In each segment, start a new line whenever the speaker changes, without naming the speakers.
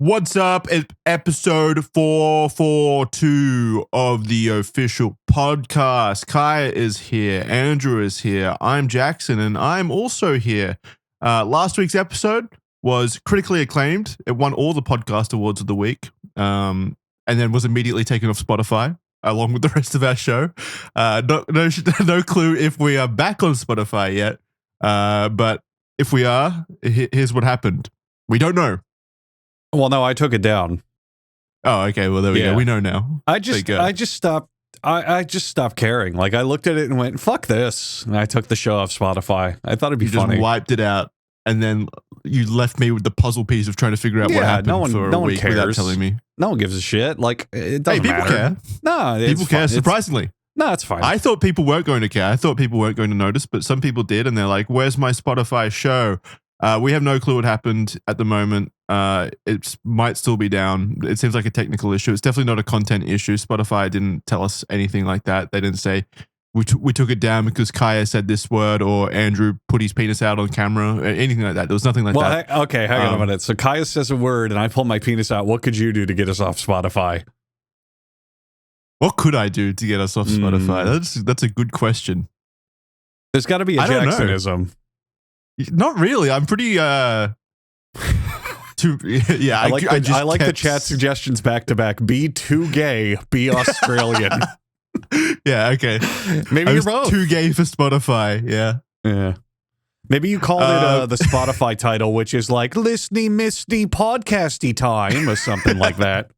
What's up? It's episode 442 of the official podcast. Kaya is here. Andrew is here. I'm Jackson, and I'm also here. Last week's episode was critically acclaimed. It won all the podcast awards of the week, and then was immediately taken off Spotify along with the rest of our show. No clue if we are back on Spotify yet, but if we are, here's what happened. We don't know.
Well, no, I took it down.
Oh, okay. Well, there we go. We know now.
I just stopped caring. Like, I looked at it and went, "Fuck this," and I took the show off Spotify. I thought it'd be funny.
Just wiped it out, and then you left me with the puzzle piece of trying to figure out what happened for a week without telling me.
No one gives a shit. Like, it doesn't
people
matter.
Care.
No,
people care. Surprisingly,
no, it's fine.
I thought people weren't going to care. I thought people weren't going to notice, but some people did, and they're like, "Where's my Spotify show?" We have no clue what happened at the moment. It might still be down. It seems like a technical issue. It's definitely not a content issue. Spotify didn't tell us anything like that. They didn't say we took it down because Kaya said this word or Andrew put his penis out on camera or anything like that. There was nothing like that.
Okay, hang on a minute. So Kaya says a word and I pull my penis out. What could you do to get us off Spotify?
What could I do to get us off Spotify? That's a good question.
There's got to be a Jacksonism.
Not really. I'm pretty
I like the chat suggestions back to back. Be too gay, be Australian.
Yeah, okay.
Maybe you're both.
Too gay for Spotify. Yeah.
Maybe you called it the Spotify title, which is like listening misty podcasty time or something like that.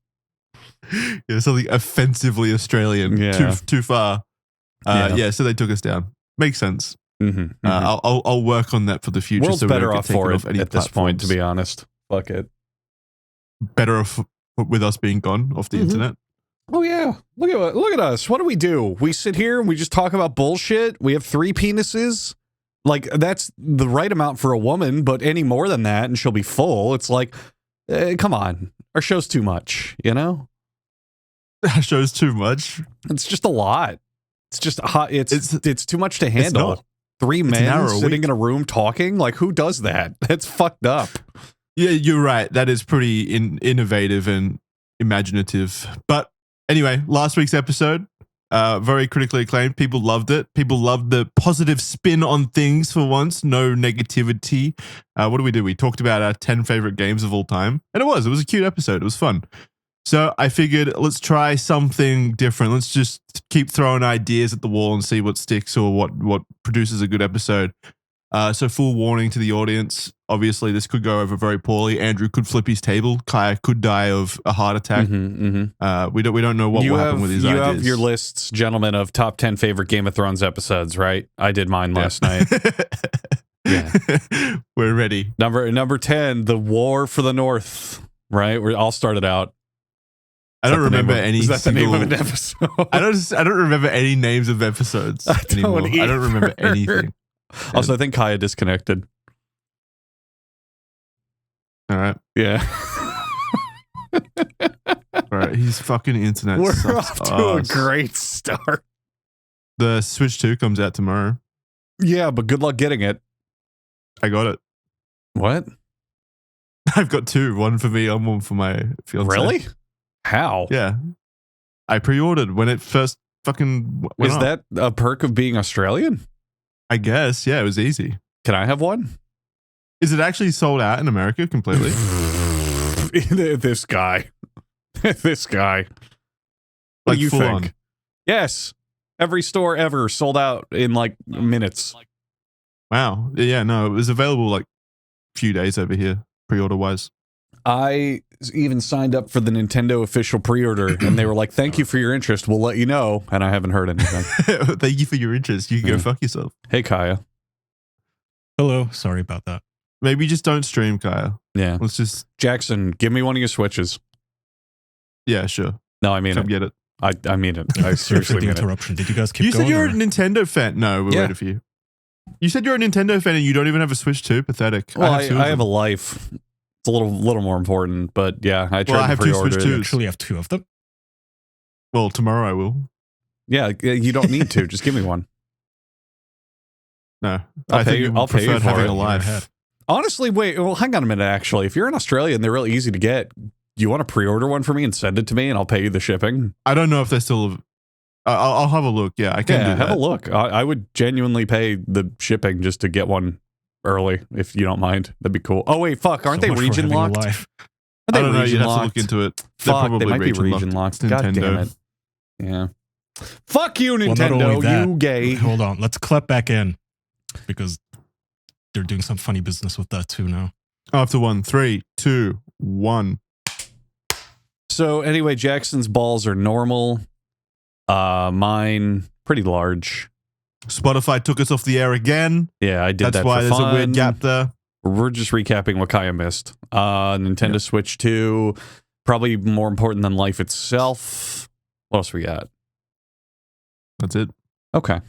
Yeah, something offensively Australian. Yeah. Too far. So they took us down. Makes sense.
Mm-hmm.
I'll work on that for the future.
World's better off for it at this point, to be honest. Fuck it.
Better off with us being gone off the internet.
Oh yeah, look at us. What do? We sit here and we just talk about bullshit. We have 3 penises. Like, that's the right amount for a woman, but any more than that and she'll be full. It's like, come on, our show's too much. You know,
our show's too much.
It's just a lot. It's just hot. It's too much to handle. 3 men sitting in a room talking? Like, who does that? That's fucked up.
Yeah, you're right. That is pretty innovative and imaginative. But anyway, last week's episode, very critically acclaimed. People loved it. People loved the positive spin on things for once. No negativity. What do? We talked about our 10 favorite games of all time. And it was a cute episode. It was fun. So I figured, let's try something different. Let's just keep throwing ideas at the wall and see what sticks or what produces a good episode. So full warning to the audience. Obviously, this could go over very poorly. Andrew could flip his table. Kaya could die of a heart attack. We don't know what will happen with these ideas.
You have your lists, gentlemen, of top 10 favorite Game of Thrones episodes, right? I did mine last night. Yeah,
we're ready.
Number 10, The War for the North. Right, I'll start it out.
I don't remember any.
Is that the name of an episode?
I don't remember any names of episodes anymore. I don't remember anything.
Also, I think Kaya disconnected.
All right.
Yeah.
All right. His fucking internet.
We're
sucks
off to a great start.
The Switch 2 comes out tomorrow.
Yeah, but good luck getting it.
I got it.
What?
I've got 2. One for me and one for my fiance.
Really? How?
Yeah. I pre-ordered when it first fucking went up.
That a perk of being Australian?
I guess. Yeah, it was easy.
Can I have one?
Is it actually sold out in America completely?
This guy. This guy. What do you think? On. Yes. Every store ever sold out in like minutes.
Wow. Yeah, no, it was available like a few days over here, pre-order wise.
I even signed up for the Nintendo official pre-order, and they were like, "Thank you for your interest. We'll let you know." And I haven't heard anything.
Thank you for your interest. You can go fuck yourself.
Hey, Kaya.
Hello. Sorry about that.
Maybe just don't stream, Kaya.
Yeah.
Let's just...
Jackson, give me one of your Switches.
Yeah, sure.
No, I mean
Come get it.
I mean it. I seriously mean
interruption. Did you guys keep
going?
You
said you're a Nintendo fan. No, we're waiting for you. You said you're a Nintendo fan and you don't even have a Switch 2? Pathetic.
Well, I have a life. It's a little more important, but yeah, I tried to pre-order it.
You actually have 2 of them?
Well, tomorrow I will.
Yeah, you don't need to. Just give me one.
No.
I'll pay you for
having a life.
Honestly, wait. Well, hang on a minute. Actually, if you're in Australia and they're real easy to get, do you want to pre-order one for me and send it to me, and I'll pay you the shipping?
I don't know if they're still. I'll have a look. Yeah, I can do that.
Have a look. I would genuinely pay the shipping just to get one early, if you don't mind. That'd be cool. Oh wait, fuck! Aren't they region locked? Are
I don't know. You'd have to look into it.
Fuck, they might be region locked. God damn it. Yeah. Fuck you, Nintendo.
Well,
you gay.
Hold on. Let's clap back in because they're doing some funny business with that too now.
After 1, 3, 2, 1.
So anyway, Jackson's balls are normal. Mine pretty large.
Spotify took us off the air again.
Yeah, I did that.
That's why there's a weird gap there.
We're just recapping what Kaya missed. Nintendo Switch 2, probably more important than life itself. What else we got?
That's it.
Okay.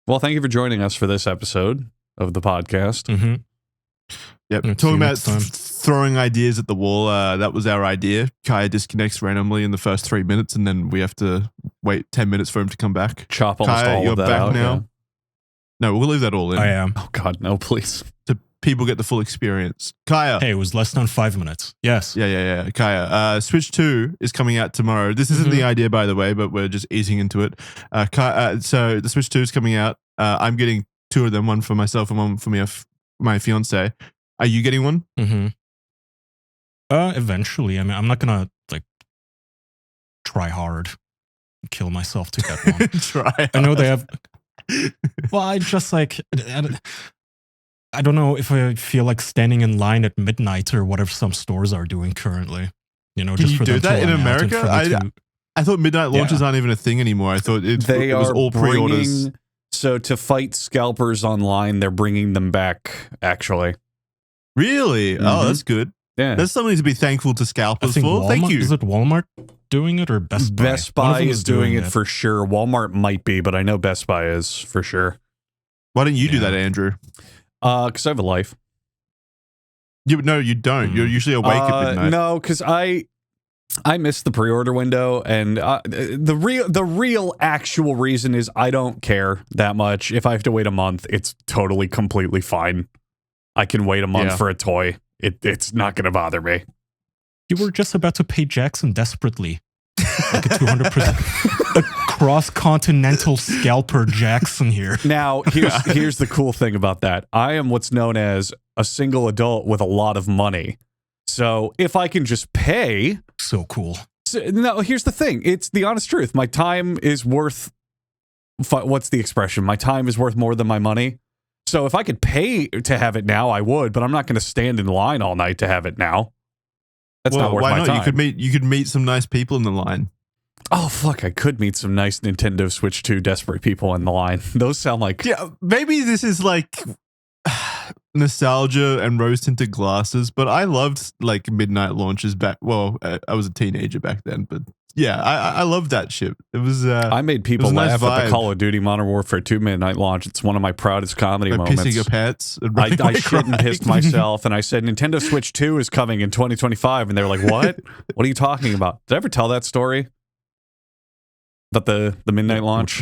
Well, thank you for joining us for this episode of the podcast.
Mm-hmm.
Yep. Talking about throwing ideas at the wall. That was our idea. Kaya disconnects randomly in the first 3 minutes, and then we have to wait 10 minutes for him to come back.
Chop almost
Kaya,
all
you're
of that
back
out
now.
yeah.
No, we'll leave that all in.
I am.
Oh God, no, please.
So people get the full experience. Kaya.
Hey, it was less than 5 minutes. Yes.
Yeah. Kaya. Switch 2 is coming out tomorrow. This isn't the idea, by the way, but we're just easing into it. So the Switch 2 is coming out. I'm getting 2 of them, one for myself and one for my fiance. Are you getting one?
Mm-hmm. Eventually. I mean, I'm not gonna try hard, kill myself to get one.
Try.
I know they have. Well, I just I don't know if I feel like standing in line at midnight or whatever some stores are doing currently. You know,
Can
just
you
for
do
them to
that in
run out and
America?
for me to-
I thought midnight launches aren't even a thing anymore. I thought it was all pre-orders.
So to fight scalpers online, they're bringing them back, actually.
Really?
Mm-hmm.
Oh, that's good.
Yeah.
That's something to be thankful to
I
scalpers
think
for.
Walmart,
Thank you.
Is it Walmart doing it or Best Buy?
Best
One of
Buy
them
is doing it for sure. Walmart might be, but I know Best Buy is for sure.
Why don't you do that, Andrew?
Because I have a life.
No, you don't. You're usually awake at midnight.
No, because I missed the pre-order window, and the real actual reason is I don't care that much. If I have to wait a month, it's totally completely fine. I can wait a month for a toy. It's not going to bother me.
You were just about to pay Jackson desperately. Like a 200%. A cross-continental scalper Jackson here.
Now, here's the cool thing about that. I am what's known as a single adult with a lot of money. So if I can just pay...
So cool.
No, here's the thing. It's the honest truth. My time is worth... What's the expression? My time is worth more than my money. So if I could pay to have it now, I would, but I'm not going to stand in line all night to have it now. That's not worth
why
my
not?
time.
You could meet some nice people in the line.
Oh, fuck, I could meet some nice Nintendo Switch 2 desperate people in the line. Those sound like...
Yeah, maybe this is like nostalgia and rose-tinted glasses, but I loved like midnight launches back... Well, I was a teenager back then, but yeah, I loved that shit. It was...
I made people
nice
laugh at the
vibe.
Call of Duty Modern Warfare 2 midnight launch. It's one of my proudest comedy
By
moments.
pissing your pants. And
I
running away
shit and
crying.
pissed myself, and I said, Nintendo Switch 2 is coming in 2025, and they were like, what? What are you talking about? Did I ever tell that story? About the midnight launch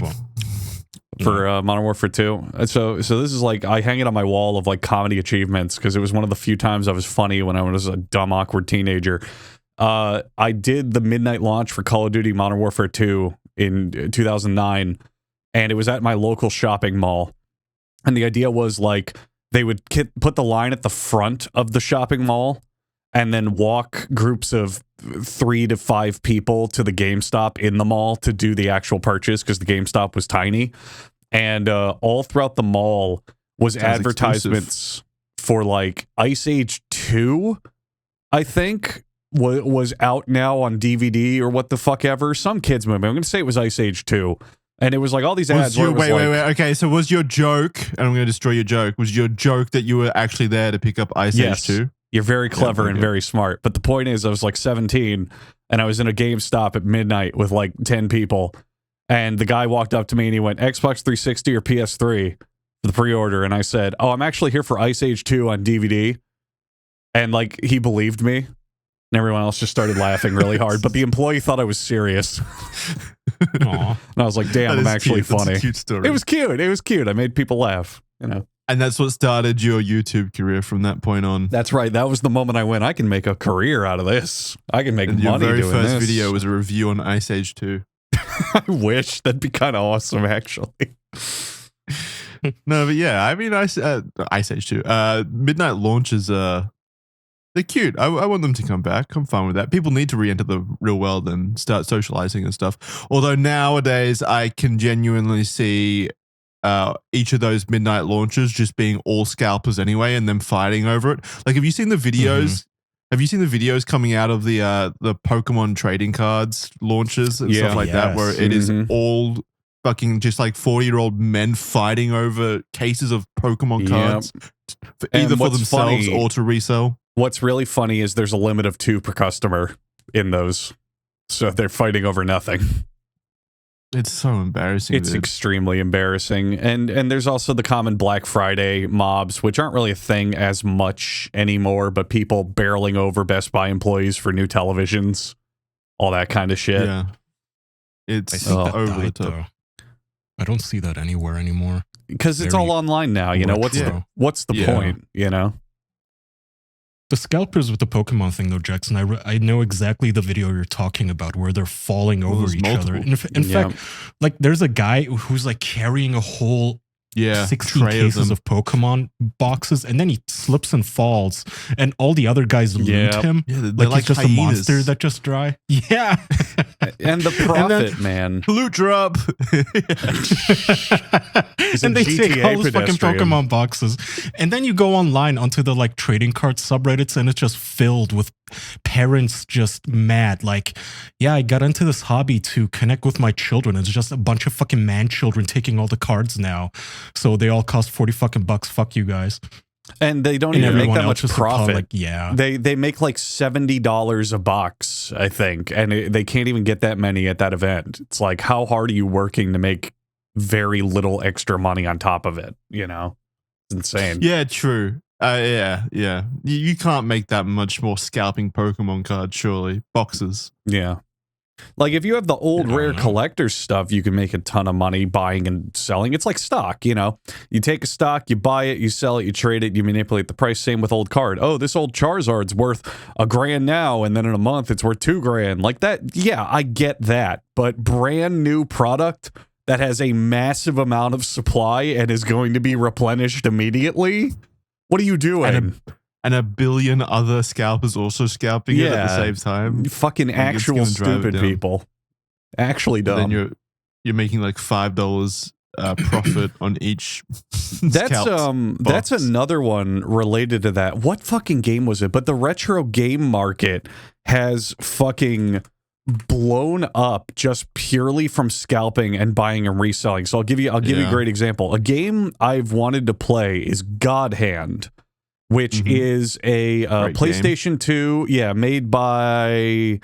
for Modern Warfare 2? So this is like, I hang it on my wall of like comedy achievements, because it was one of the few times I was funny when I was a dumb, awkward teenager. I did the midnight launch for Call of Duty Modern Warfare 2 in 2009, and it was at my local shopping mall. And the idea was like they would put the line at the front of the shopping mall and then walk groups of 3 to 5 people to the GameStop in the mall to do the actual purchase, because the GameStop was tiny. And all throughout the mall was advertisements for like Ice Age 2, I think, was out now on DVD or what the fuck ever. Some kids movie. I'm going to say it was Ice Age 2. And it was like all these ads.
Wait. Okay, so was your joke, and I'm going to destroy your joke, was your joke that you were actually there to pick up Ice Age 2?
You're very clever and very smart. But the point is, I was like 17, and I was in a GameStop at midnight with like 10 people. And the guy walked up to me and he went, Xbox 360 or PS3 for the pre-order. And I said, oh, I'm actually here for Ice Age 2 on DVD. And like, he believed me. And everyone else just started laughing really hard. But the employee thought I was serious.
Aww.
And I was like, damn, I'm actually
cute. That's
funny.
a cute story.
It was cute. It was cute. I made people laugh, you know.
And that's what started your YouTube career from that point on.
That's right. That was the moment I went, I can make a career out of this. I can make
And
money
your very
doing
first
this.
video was a review on Ice Age 2.
I wish. That'd be kind of awesome, actually.
No, but yeah, I mean, Ice Age 2. Midnight launches, they're cute. I want them to come back. I'm fine with that. People need to re-enter the real world and start socializing and stuff. Although nowadays, I can genuinely see each of those midnight launches just being all scalpers anyway, and them fighting over it. Like, have you seen the videos?
Mm-hmm.
Have you seen the videos coming out of the Pokemon trading cards launches and stuff like that, where it is all fucking just like 40-year-old men fighting over cases of Pokemon cards, either for themselves or to resell?
What's really funny is there's a limit of 2 per customer in those, so they're fighting over nothing.
It's so embarrassing.
It's extremely embarrassing. And there's also the common Black Friday mobs, which aren't really a thing as much anymore, but people barreling over Best Buy employees for new televisions, all that kind of shit.
Yeah. It's
over
the top.
Though. I don't see that anywhere anymore.
Because it's all online now, you know. What's the point, you know?
The scalpers with the Pokemon thing, though, Jackson, I know exactly the video you're talking about where they're falling over each other. In fact, like there's a guy who's like carrying a whole 16 cases of Pokemon boxes, and then he slips and falls, and all the other guys loot him.
Yeah,
like he's just hyenas. A monster that just dry. Yeah.
And the profit, man.
Loot drop.
And they take all those fucking Pokemon boxes. And then you go online onto the like trading card subreddits, and it's just filled with parents just mad. Like, yeah, I got into this hobby to connect with my children. It's just a bunch of fucking man children taking all the cards now. So they all cost $40 fucking bucks. Fuck you guys.
And they don't even make that much profit.
Like, yeah,
they make like $70 a box, I think, and they can't even get that many at that event. It's like, how hard are you working to make very little extra money on top of it? You know, it's insane.
Yeah, true. Yeah. You can't make that much more scalping Pokemon cards, surely. Boxes.
Yeah. Like, if you have the old rare collector's stuff, you can make a ton of money buying and selling. It's like stock, you know? You take a stock, you buy it, you sell it, you trade it, you manipulate the price. Same with old card. Oh, this old Charizard's worth $1,000 now, and then in a month it's worth $2,000. Like that, yeah, I get that. But brand new product that has a massive amount of supply and is going to be replenished immediately? What are you doing?
And a billion other scalpers also scalping it at the same time.
Fucking actual stupid people. Actually dumb.
Then you're making like $5 profit on each.
That's another one related to that. What fucking game was it? But the retro game market has fucking blown up just purely from scalping and buying and reselling. So I'll give you a great example. A game I've wanted to play is God Hand, which is a PlayStation 2, made by,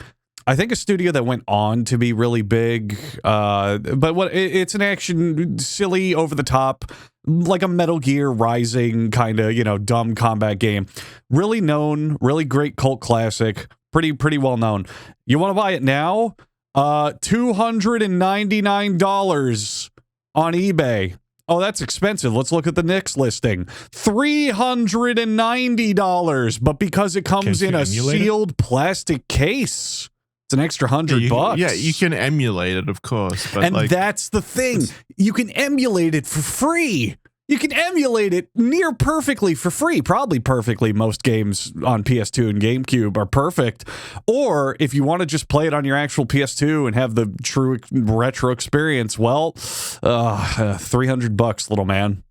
I think, a studio that went on to be really big. But it's an action, silly, over the top, like a Metal Gear Rising kind of, dumb combat game. Really known, really great cult classic, pretty well known. You want to buy it now? $299 on eBay. Oh, that's expensive. Let's look at the next listing. $390. But because it comes in a sealed plastic case, it's an extra $100.
Yeah, you can emulate it, of course. But
and that's the thing. You can emulate it for free. You can emulate it near perfectly for free. Probably perfectly. Most games on PS2 and GameCube are perfect. Or if you want to just play it on your actual PS2 and have the true retro experience, well, $300, little man.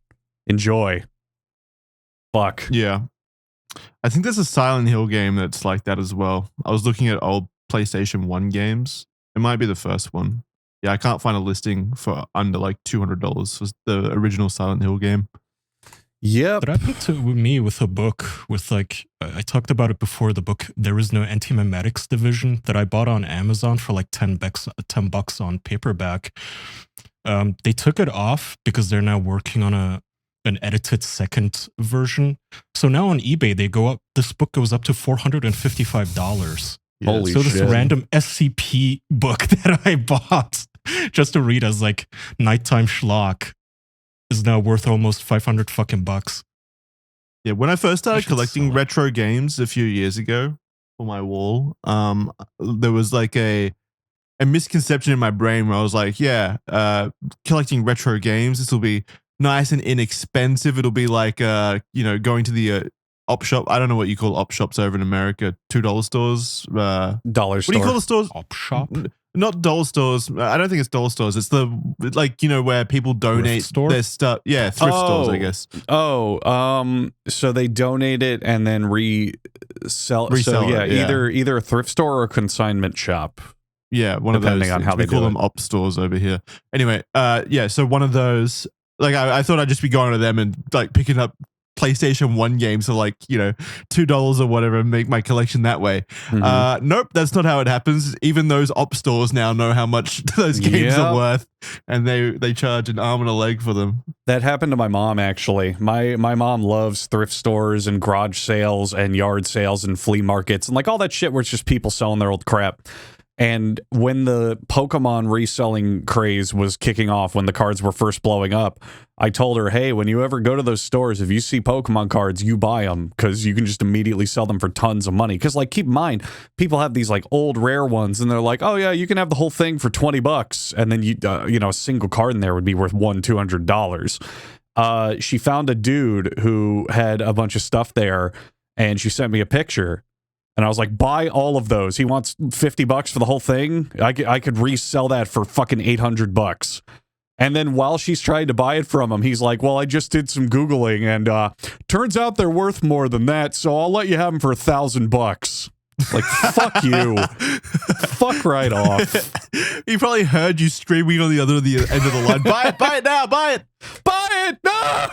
Enjoy. Fuck.
Yeah. I think there's a Silent Hill game that's like that as well. I was looking at old PlayStation 1 games. It might be the first one. Yeah, I can't find a listing for under like $200 for the original Silent Hill game.
Yeah,
That happened to me with a book with like, I talked about it before, the book There Is No Anti-Memetics Division that I bought on Amazon for like $10 on paperback. They took it off because they're now working on an edited second version. So now on eBay, this book goes up to $455.
Yeah.
Holy
so
shit.
this random SCP book that I bought just to read as like nighttime schlock is now worth almost 500 fucking bucks.
Yeah, when I first started
should
collecting
sell it.
retro games a few years ago for my wall, there was like a misconception in my brain where I was like, yeah, collecting retro games, this will be nice and inexpensive. It'll be like, going to the op shop. I don't know what you call op shops over in America. $2 stores.
Dollar
What
store.
do you call the stores?
Op shop?
Not dollar stores. I don't think it's dollar stores. It's the where people donate
store?
their stuff. Yeah, thrift stores, I guess.
So they donate it and then resell.
Resell
So yeah,
it, yeah.
either a thrift store or a consignment shop.
Yeah, one
Depending
of those
on
things.
how
We
they
call
do
them
it.
op stores over here. Anyway, so one of those. Like I thought I'd just be going to them and like picking up PlayStation 1 games for like, $2 or whatever and make my collection that way. Nope, that's not how it happens. Even those op stores now know how much those games are worth, and they charge an arm and a leg for them.
That happened to my mom, actually. My mom loves thrift stores and garage sales and yard sales and flea markets and like all that shit where it's just people selling their old crap. And when the Pokemon reselling craze was kicking off, when the cards were first blowing up, I told her, hey, when you ever go to those stores, if you see Pokemon cards, you buy them because you can just immediately sell them for tons of money. Because, like, keep in mind, people have these, like, old rare ones, and they're like, oh, yeah, you can have the whole thing for $20. And then, a single card in there would be worth $200. She found a dude who had a bunch of stuff there, and she sent me a picture. And I was like, buy all of those. He wants $50 for the whole thing. I could resell that for fucking $800. And then while she's trying to buy it from him, he's like, well, I just did some Googling and turns out they're worth more than that. So I'll let you have them for $1,000. Like, fuck you. Fuck right off.
He probably heard you screaming on the end of the line. Buy it now, buy it.
Buy it. No.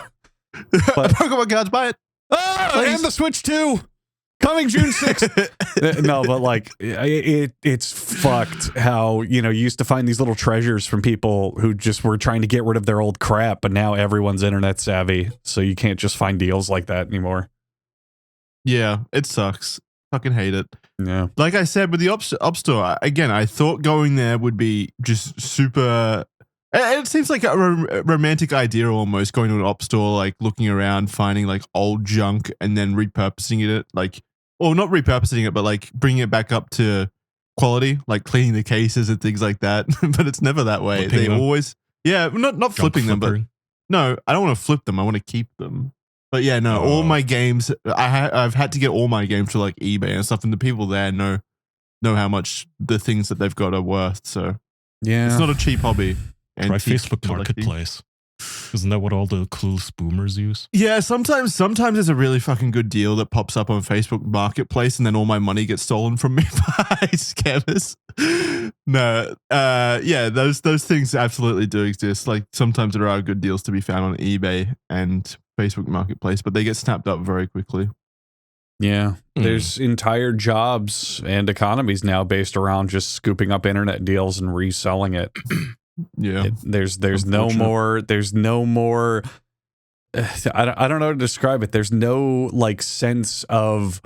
Pokemon cards, buy it.
And the Switch 2. Coming June 6th. No, but like it's fucked how, you used to find these little treasures from people who just were trying to get rid of their old crap, but now everyone's internet savvy, so you can't just find deals like that anymore.
Yeah, it sucks. Fucking hate it.
Yeah.
Like I said, with the op store, again, I thought going there would be just super. It seems like a romantic idea almost, going to an op store, like looking around, finding like old junk and then repurposing it, like, or not repurposing it, but like bringing it back up to quality, like cleaning the cases and things like that. But it's never that way.
Flipping
They
them.
always, not flipping them, but
flipping.
no, I don't want to flip them. I want to keep them. But yeah, no, all my games, I've had to get all my games to like eBay and stuff, and the people there know how much the things that they've got are worth. So
Yeah.
it's not a cheap hobby.
Try
Antique
Facebook
collecting.
Marketplace. Isn't that what all the clueless boomers use?
Yeah, sometimes there's a really fucking good deal that pops up on Facebook Marketplace, and then all my money gets stolen from me by scammers. No, those things absolutely do exist. Like sometimes there are good deals to be found on eBay and Facebook Marketplace, but they get snapped up very quickly.
Yeah. There's entire jobs and economies now based around just scooping up internet deals and reselling it.
Yeah,
There's no more. I don't know how to describe it. There's no like sense of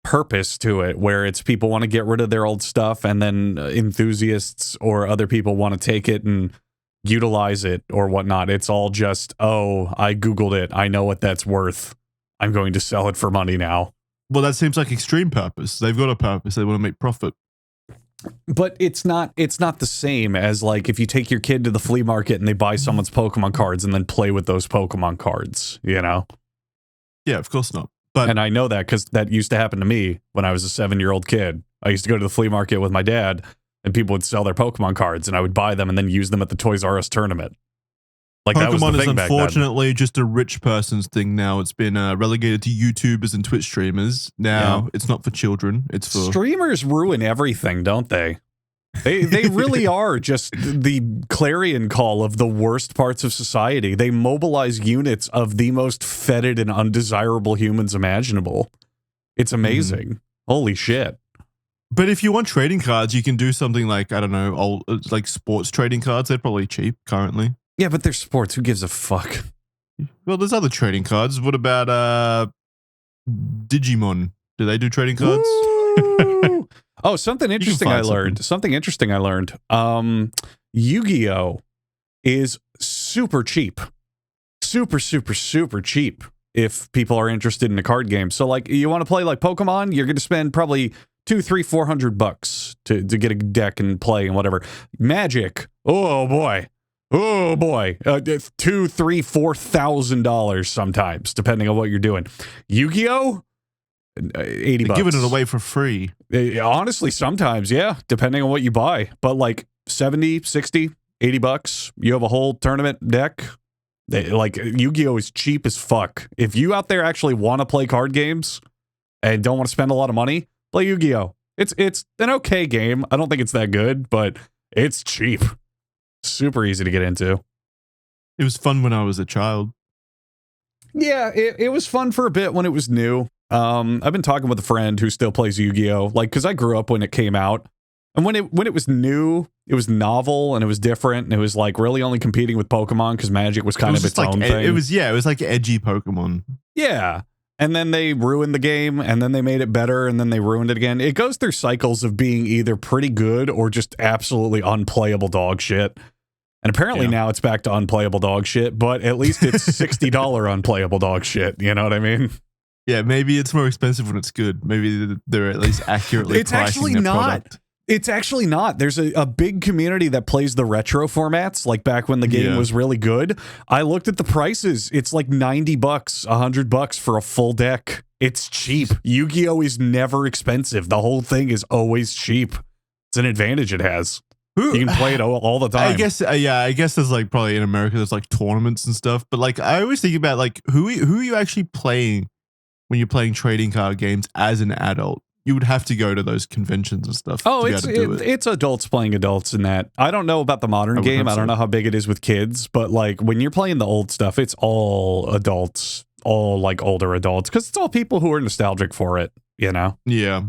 purpose to it, where it's people want to get rid of their old stuff, and then enthusiasts or other people want to take it and utilize it or whatnot. It's all just, oh, I Googled it. I know what that's worth. I'm going to sell it for money now.
Well, that seems like extreme purpose. They've got a purpose. They want to make profit.
But it's not the same as like if you take your kid to the flea market and they buy someone's Pokemon cards and then play with those Pokemon cards,
Yeah, of course not. But
and I know that because that used to happen to me when I was a 7-year-old kid. I used to go to the flea market with my dad, and people would sell their Pokemon cards, and I would buy them and then use them at the Toys R Us tournament. Like that was the
Pokemon is
thing back then.
unfortunately just a rich person's thing now. It's been relegated to YouTubers and Twitch streamers. Now it's not for children. It's for
Streamers ruin everything, don't they? They really are just the clarion call of the worst parts of society. They mobilize units of the most fetid and undesirable humans imaginable. It's amazing. Holy shit.
But if you want trading cards, you can do something like, I don't know, old like sports trading cards. They're probably cheap currently.
Yeah, but they're sports. Who gives a fuck?
Well, there's other trading cards. What about Digimon? Do they do trading cards?
Oh, something interesting I learned. Yu-Gi-Oh is super cheap. super, super, super cheap if people are interested in a card game. So like you want to play like Pokemon, you're going to spend probably $200-$400 to get a deck and play and whatever. Magic, oh boy, $2,000, $3,000, $4,000 sometimes, depending on what you're doing. Yu-Gi-Oh, $80.
They're giving it away for free.
Honestly, sometimes, yeah, depending on what you buy. But like 70, 60, $80, you have a whole tournament deck. Like Yu-Gi-Oh is cheap as fuck. If you out there actually want to play card games and don't want to spend a lot of money, play Yu-Gi-Oh. It's an okay game. I don't think it's that good, but it's cheap. Super easy to get into.
It was fun when I was a child.
Yeah, it was fun for a bit when it was new. I've been talking with a friend who still plays Yu-Gi-Oh, like, because I grew up when it came out, and when it was new, it was novel and it was different, and it was like really only competing with Pokemon because Magic was kind of its own thing.
It was like edgy Pokemon.
Yeah, and then they ruined the game, and then they made it better, and then they ruined it again. It goes through cycles of being either pretty good or just absolutely unplayable dog shit. And apparently now it's back to unplayable dog shit, but at least it's $60 unplayable dog shit. You know what I mean?
Yeah, maybe it's more expensive when it's good. Maybe they're at least accurately
it's
pricing
actually
their
not.
product.
It's actually not. There's a big community that plays the retro formats, like back when the game was really good. I looked at the prices. It's like $90, $100 for a full deck. It's cheap. Yu-Gi-Oh is never expensive. The whole thing is always cheap. It's an advantage it has. You can play it all the time.
I guess there's like probably in America there's like tournaments and stuff, but like I always think about like who are you actually playing when you're playing trading card games as an adult? You would have to go to those conventions and stuff.
Oh, it's adults playing adults in that. I don't know about the modern game. I don't know how big it is with kids, but like when you're playing the old stuff, it's all adults, all like older adults, because it's all people who are nostalgic for it, you know?
Yeah.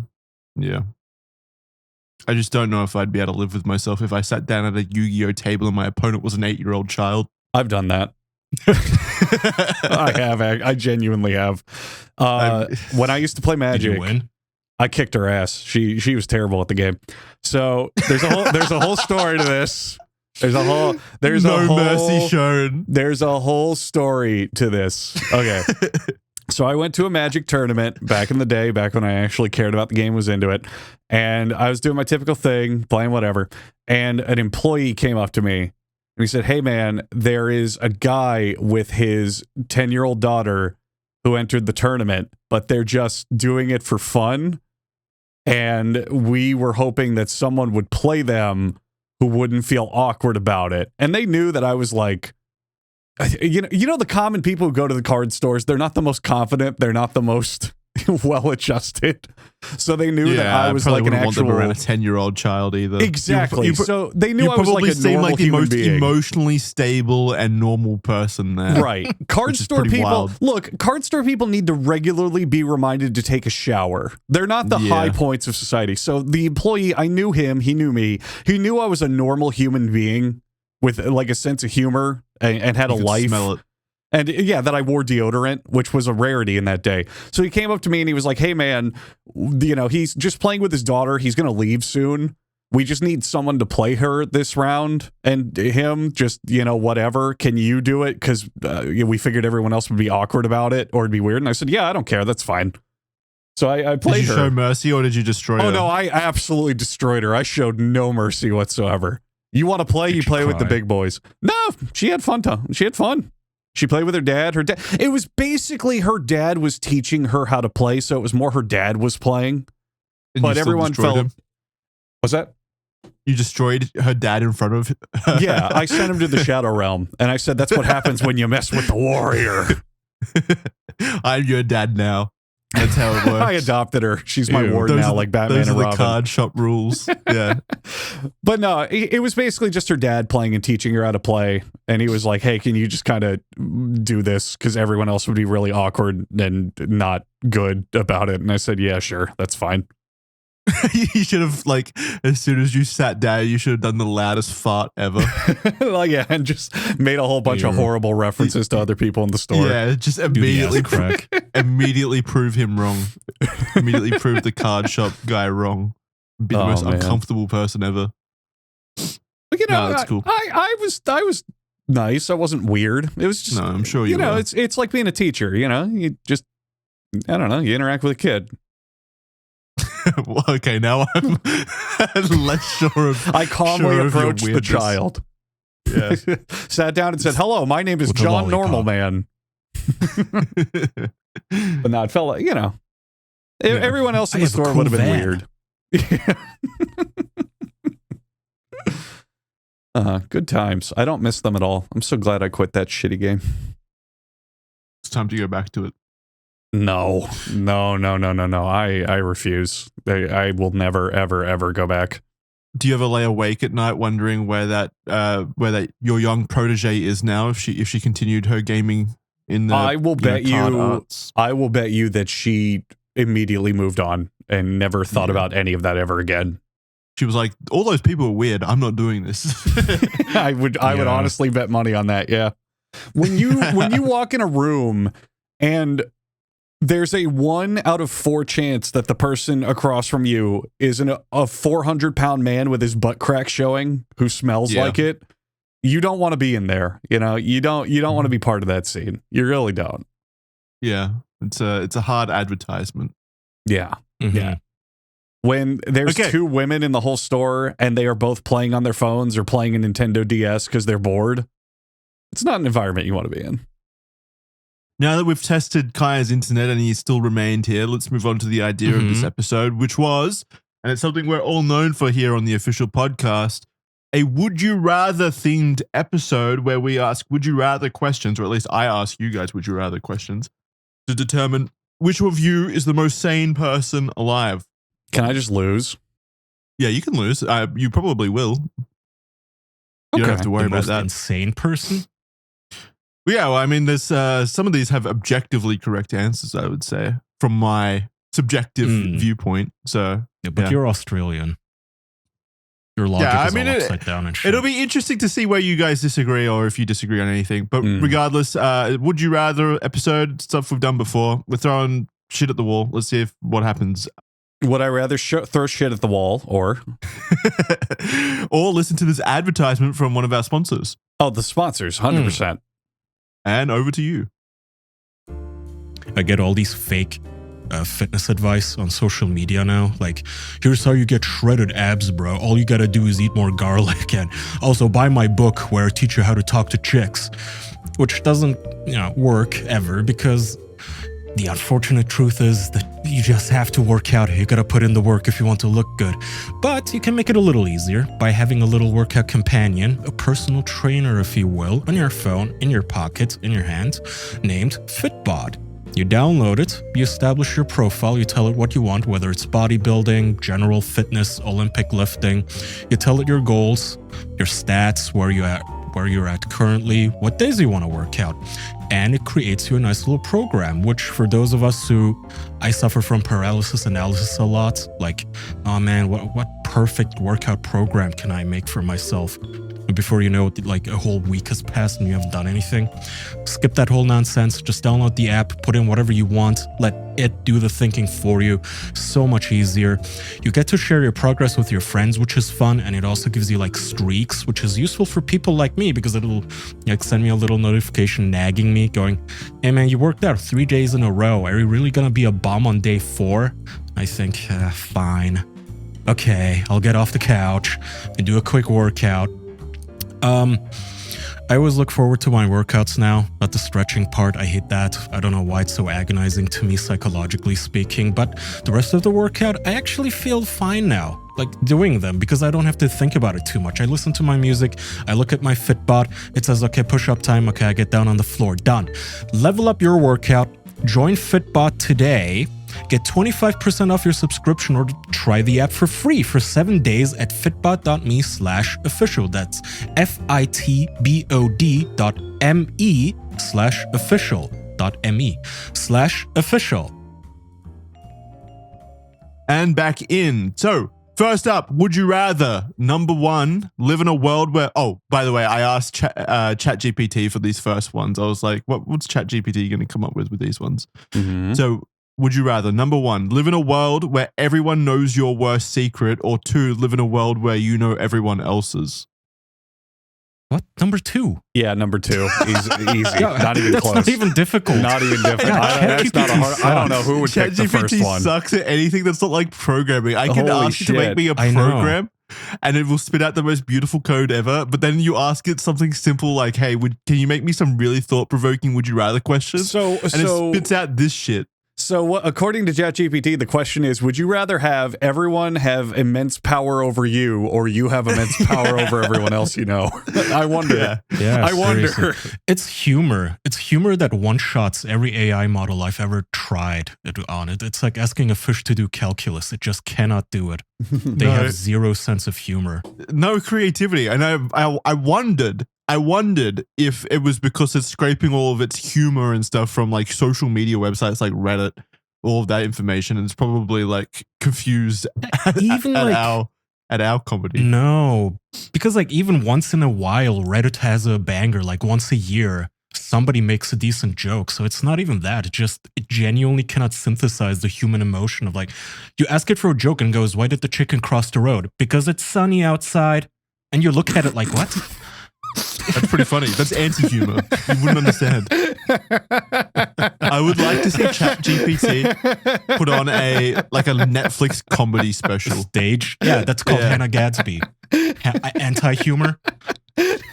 I just don't know if I'd be able to live with myself if I sat down at a Yu-Gi-Oh table and my opponent was an 8-year-old child.
I've done that. I have. I genuinely have. When I used to play Magic,
Did you win?
I kicked her ass. She was terrible at the game. So there's a whole story to this. There's no
mercy shown.
There's a whole story to this. Okay. So I went to a Magic tournament back in the day, back when I actually cared about the game, was into it. And I was doing my typical thing, playing whatever. And an employee came up to me and he said, "Hey man, there is a guy with his 10-year-old daughter who entered the tournament, but they're just doing it for fun. And we were hoping that someone would play them who wouldn't feel awkward about it." And they knew that I was like, you know, the common people who go to the card stores, they're not the most confident. They're not the most well-adjusted. So they knew that I was like an actual...
want them around a 10-year-old child either.
Exactly. So they knew I was like a normal
like the
human
most
being.
Emotionally stable and normal person there.
Right. Card store people... Look, card store people need to regularly be reminded to take a shower. They're not the high points of society. So the employee, I knew him. He knew me. He knew I was a normal human being with like a sense of humor and had a life.
Smell it.
And yeah, that I wore deodorant, which was a rarity in that day. So he came up to me and he was like, "Hey man, you know, he's just playing with his daughter. He's going to leave soon. We just need someone to play her this round." And him just, you know, whatever. Can you do it? Because we figured everyone else would be awkward about it or it'd be weird. And I said, "Yeah, I don't care. That's fine." So I played her.
Did you show mercy or did you destroy her?
Oh no, I absolutely destroyed her. I showed no mercy whatsoever. You want to play? You play with the big boys. No, she had fun. She had fun. She played with her dad. It was basically her dad was teaching her how to play, so it was more her dad was playing.
And
but everyone felt. Him? What's that?
You destroyed her dad in front of her?
Yeah, I sent him to the Shadow Realm, and I said that's what happens when you mess with the warrior.
I'm your dad now. That's how it works.
I adopted her. She's my ward now, like Batman and Robin.
Those are the card shop rules. Yeah.
But no, it was basically just her dad playing and teaching her how to play. And he was like, "Hey, can you just kind of do this? Because everyone else would be really awkward and not good about it." And I said, "Yeah, sure. That's fine."
You should have, like, as soon as you sat down, you should have done the loudest fart ever.
Like, yeah, and just made a whole bunch of horrible references to other people in the store.
Yeah, just immediately prove him wrong. Immediately prove the card shop guy wrong. Be the most uncomfortable person ever.
But, you know,
that's cool.
I was nice. I wasn't weird. It was just,
No, I'm sure you
know,
were.
it's like being a teacher, you know? You just, I don't know, you interact with a kid.
Well, okay, now I'm less sure of.
I calmly
sure of your
approached the
weirdness.
child.
Yeah.
Sat down and said, "Hello, my name is
With a
John Normal
lollipop.
Man." But no, it felt like, you know,
Yeah.
everyone else in
I
the
have a
store
cool
would have been
van.
weird. Good times. I don't miss them at all. I'm so glad I quit that shitty game.
It's time to go back to it.
No. I refuse. I will never, ever, ever go back.
Do you ever lay awake at night wondering where that your young protege is now? If she continued her gaming in the
I will bet
card
you.
arts?
I will bet you that she immediately moved on and never thought
Yeah.
about any of that ever again.
She was like, all those people are weird. I'm not doing this.
I would honestly bet money on that. Yeah. When you walk in a room and there's a 1 out of 4 chance that the person across from you is a 400-pound man with his butt crack showing who smells
Yeah.
like it. You don't want to be in there. You know, you don't want to be part of that scene. You really don't.
Yeah, it's a hard advertisement.
Yeah.
Mhm.
Yeah. When there's
Okay.
2 women in the whole store and they are both playing on their phones or playing a Nintendo DS because they're bored, it's not an environment you want to be in.
Now that we've tested Kaya's internet and he still remained here, let's move on to the idea of this
Mhm.
episode, which was, and it's something we're all known for here on the official podcast, a would you rather themed episode where we ask would you rather questions, or at least I ask you guys would you rather questions, to determine which of you is the most sane person alive.
Can I just lose?
Yeah, you can lose. You probably will. You don't
Okay.
have to worry
The
about
most
that.
insane person?
Yeah, well, I mean, there's some of these have objectively correct answers, I would say, from my subjective
Mm.
viewpoint. So
Yeah, but
Yeah.
you're Australian. Your logic
I
is
mean,
all upside down and shit.
it'll be interesting to see where you guys disagree or if you disagree on anything. But regardless, would you rather episode stuff we've done before? We're throwing shit at the wall. Let's see what happens.
Would I rather throw shit at the wall or
Or listen to this advertisement from one of our sponsors.
the sponsors? 100%.
And over to you.
I get all these fake fitness advice on social media now. Like, here's how you get shredded abs, bro. All you gotta do is eat more garlic. And also buy my book where I teach you how to talk to chicks, which doesn't, work ever because the unfortunate truth is that you just have to work out. You gotta put in the work if you want to look good. But you can make it a little easier by having a little workout companion, a personal trainer, if you will, on your phone, in your pocket, in your hand, named Fitbod. You download it, you establish your profile, you tell it what you want, whether it's bodybuilding, general fitness, Olympic lifting. You tell it your goals, your stats, where you're at currently, what days you want to work out. And it creates you a nice little program, which for those of us I suffer from paralysis analysis a lot. Like, oh man, what perfect workout program can I make for myself? And before you know it, like a whole week has passed and you haven't done anything. Skip that whole nonsense. Just download the app, put in whatever you want, let it do the thinking for you. So much easier. You get to share your progress with your friends, which is fun, and it also gives you like streaks, which is useful for people like me because it'll like send me a little notification nagging me going, hey man, you worked out 3 days in a row. Are you really gonna be a bum on day 4? I think, fine. Okay, I'll get off the couch and do a quick workout. I always look forward to my workouts now, but the stretching part, I hate that. I don't know why it's so agonizing to me psychologically speaking, but the rest of the workout, I actually feel fine now, like doing them because I don't have to think about it too much. I listen to my music, I look at my Fitbod, it says, okay, push-up time, okay, I get down on the floor, done. Level up your workout, join Fitbod today. Get 25% off your subscription or try the app for free for 7 days at fitbod.me/official. That's fitbod.me/official.me/official.
And back in. So, first up, would you rather, number 1, live in a world where, oh, by the way, I asked ChatGPT for these first ones. I was like, what's ChatGPT going to come up with these ones?
Mm-hmm.
So, would you rather, number 1, live in a world where everyone knows your worst secret, or 2, live in a world where you know everyone else's?
What? Number 2?
Yeah, number 2. Easy.
Yeah,
Not even
that's
close.
not even difficult.
Not even difficult. That's not a hard. I don't know who would pick the first
ChatGPT
one.
sucks at anything that's not like programming. I can
Holy
ask it to make
shit.
me a
I know.
program, and it will spit out the most beautiful code ever. But then you ask it something simple like, "Hey, can you make me some really thought-provoking would you rather questions?"
So
and it spits out this shit.
So, according to ChatGPT, the question is, would you rather have everyone have immense power over you or you have immense power over everyone else you know? I wonder.
Yeah,
I wonder.
seriously. It's humor. It's humor that one-shots every AI model I've ever tried on it. It's like asking a fish to do calculus. It just cannot do it. They have zero sense of humor.
No creativity. And I wondered if it was because it's scraping all of its humor and stuff from like social media websites like Reddit, all of that information, and it's probably like confused
Even
at our comedy.
No, because like even once in a while, Reddit has a banger. Like once a year, somebody makes a decent joke. So it's not even that. It genuinely cannot synthesize the human emotion of like, you ask it for a joke and goes, "Why did the chicken cross the road?" "Because it's sunny outside." And you look at it like, what?
That's pretty funny. That's anti-humor. You wouldn't understand. I would like to see ChatGPT put on a Netflix comedy special.
Stage? Yeah, that's called Hannah Gadsby. Anti-humor?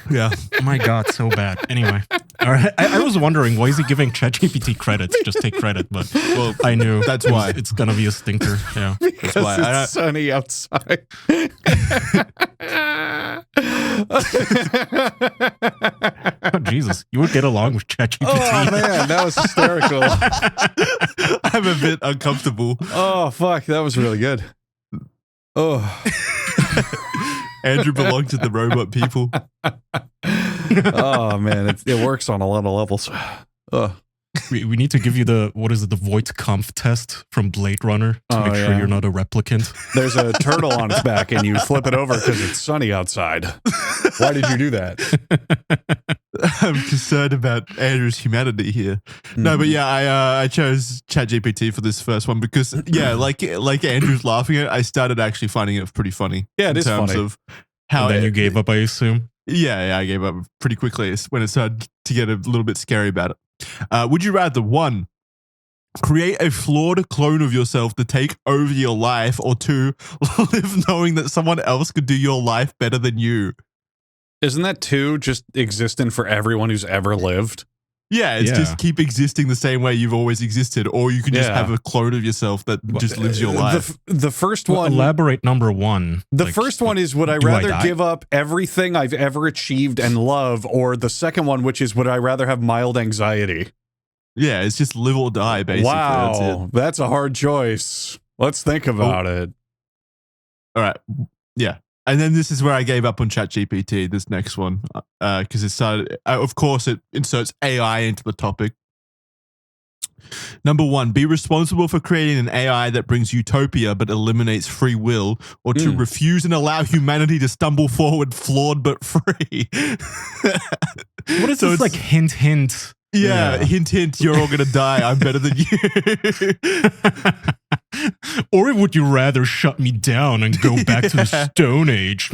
Yeah.
Oh my God, so bad. Anyway. All right. I was wondering, why is he giving ChatGPT credits? Just take credit, but well, I knew
that's why.
It's going to be a stinker. Yeah.
Because
that's why.
It's sunny outside.
Oh, Jesus. You would get along with ChatGPT.
Oh, man, that was hysterical.
I'm a bit uncomfortable.
Oh, fuck, that was really good. Oh.
Andrew belonged to the robot people.
Oh, man, it works on a lot of levels. Ugh.
We need to give you the Voight-Kampff test from Blade Runner to make sure you're not a replicant.
There's a turtle on its back and you flip it over because it's sunny outside. Why did you do that?
I'm concerned about Andrew's humanity here. No, but yeah, I chose ChatGPT for this first one because like Andrew's laughing at it, I started actually finding it pretty funny.
Yeah, it is funny.
Of how
and then you gave up, I assume?
Yeah, I gave up pretty quickly when it started to get a little bit scary about it. Would you rather, 1, create a flawed clone of yourself to take over your life, or 2, live knowing that someone else could do your life better than you?
Isn't that 2 just existing for everyone who's ever lived?
Yeah, it's just keep existing the same way you've always existed, or you can just have a clone of yourself that just lives your life.
The first one...
Elaborate number 1.
The first one is, would I rather give up everything I've ever achieved and love, or the second one, which is, would I rather have mild anxiety?
Yeah, it's just live or die, basically.
Wow, that's a hard choice. Let's think about it.
All right, yeah. And then this is where I gave up on ChatGPT, this next one, because it started, of course, it inserts AI into the topic. Number 1, be responsible for creating an AI that brings utopia but eliminates free will, or 2, refuse and allow humanity to stumble forward flawed but free.
What is this, like, hint, hint?
Yeah, hint, hint, you're all going to die. I'm better than you.
Or would you rather shut me down and go back to the Stone Age?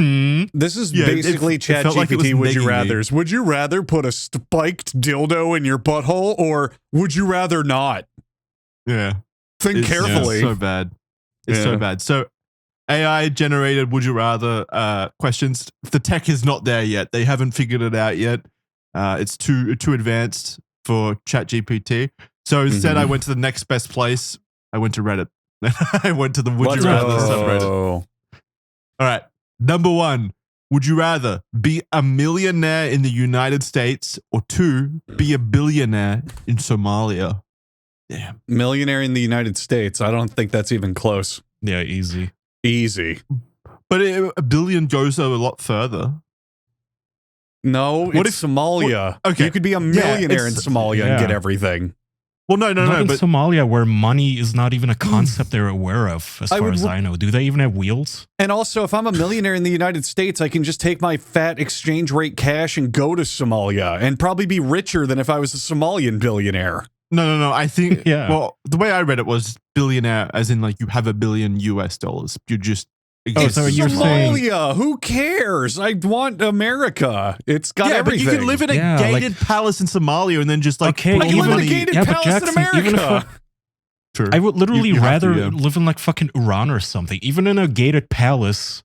This is basically ChatGPT would you rathers. Would you rather put a spiked dildo in your butthole, or would you rather not?
Yeah.
Think carefully.
It's so bad. It's so bad. So AI generated would you rather questions. The tech is not there yet. They haven't figured it out yet. It's too advanced for ChatGPT. So instead, I went to the next best place. I went to Reddit. I went to the would you rather subreddit. All right. Number 1, would you rather be a millionaire in the United States, or 2, be a billionaire in Somalia? Damn.
Millionaire in the United States. I don't think that's even close.
Yeah, easy.
Easy.
But a billion goes a lot further.
No,
what
it's Somalia.
Okay.
You could be a millionaire in Somalia and get everything.
Well, no,
not in Somalia, where money is not even a concept they're aware of, as far as I know. Do they even have wheels?
And also, if I'm a millionaire in the United States, I can just take my fat exchange rate cash and go to Somalia and probably be richer than if I was a Somalian billionaire.
No. I think, well, the way I read it was billionaire, as in like you have $1 billion US. You just
Oh, so you're saying
Somalia? Who cares? I want America. It's got everything.
but you can live in a gated palace in Somalia and then just like
okay,
I can live in a gated palace in America.
True.
I would literally
You have
rather
to, yeah.
live in like fucking Iran or something. Even in a gated palace,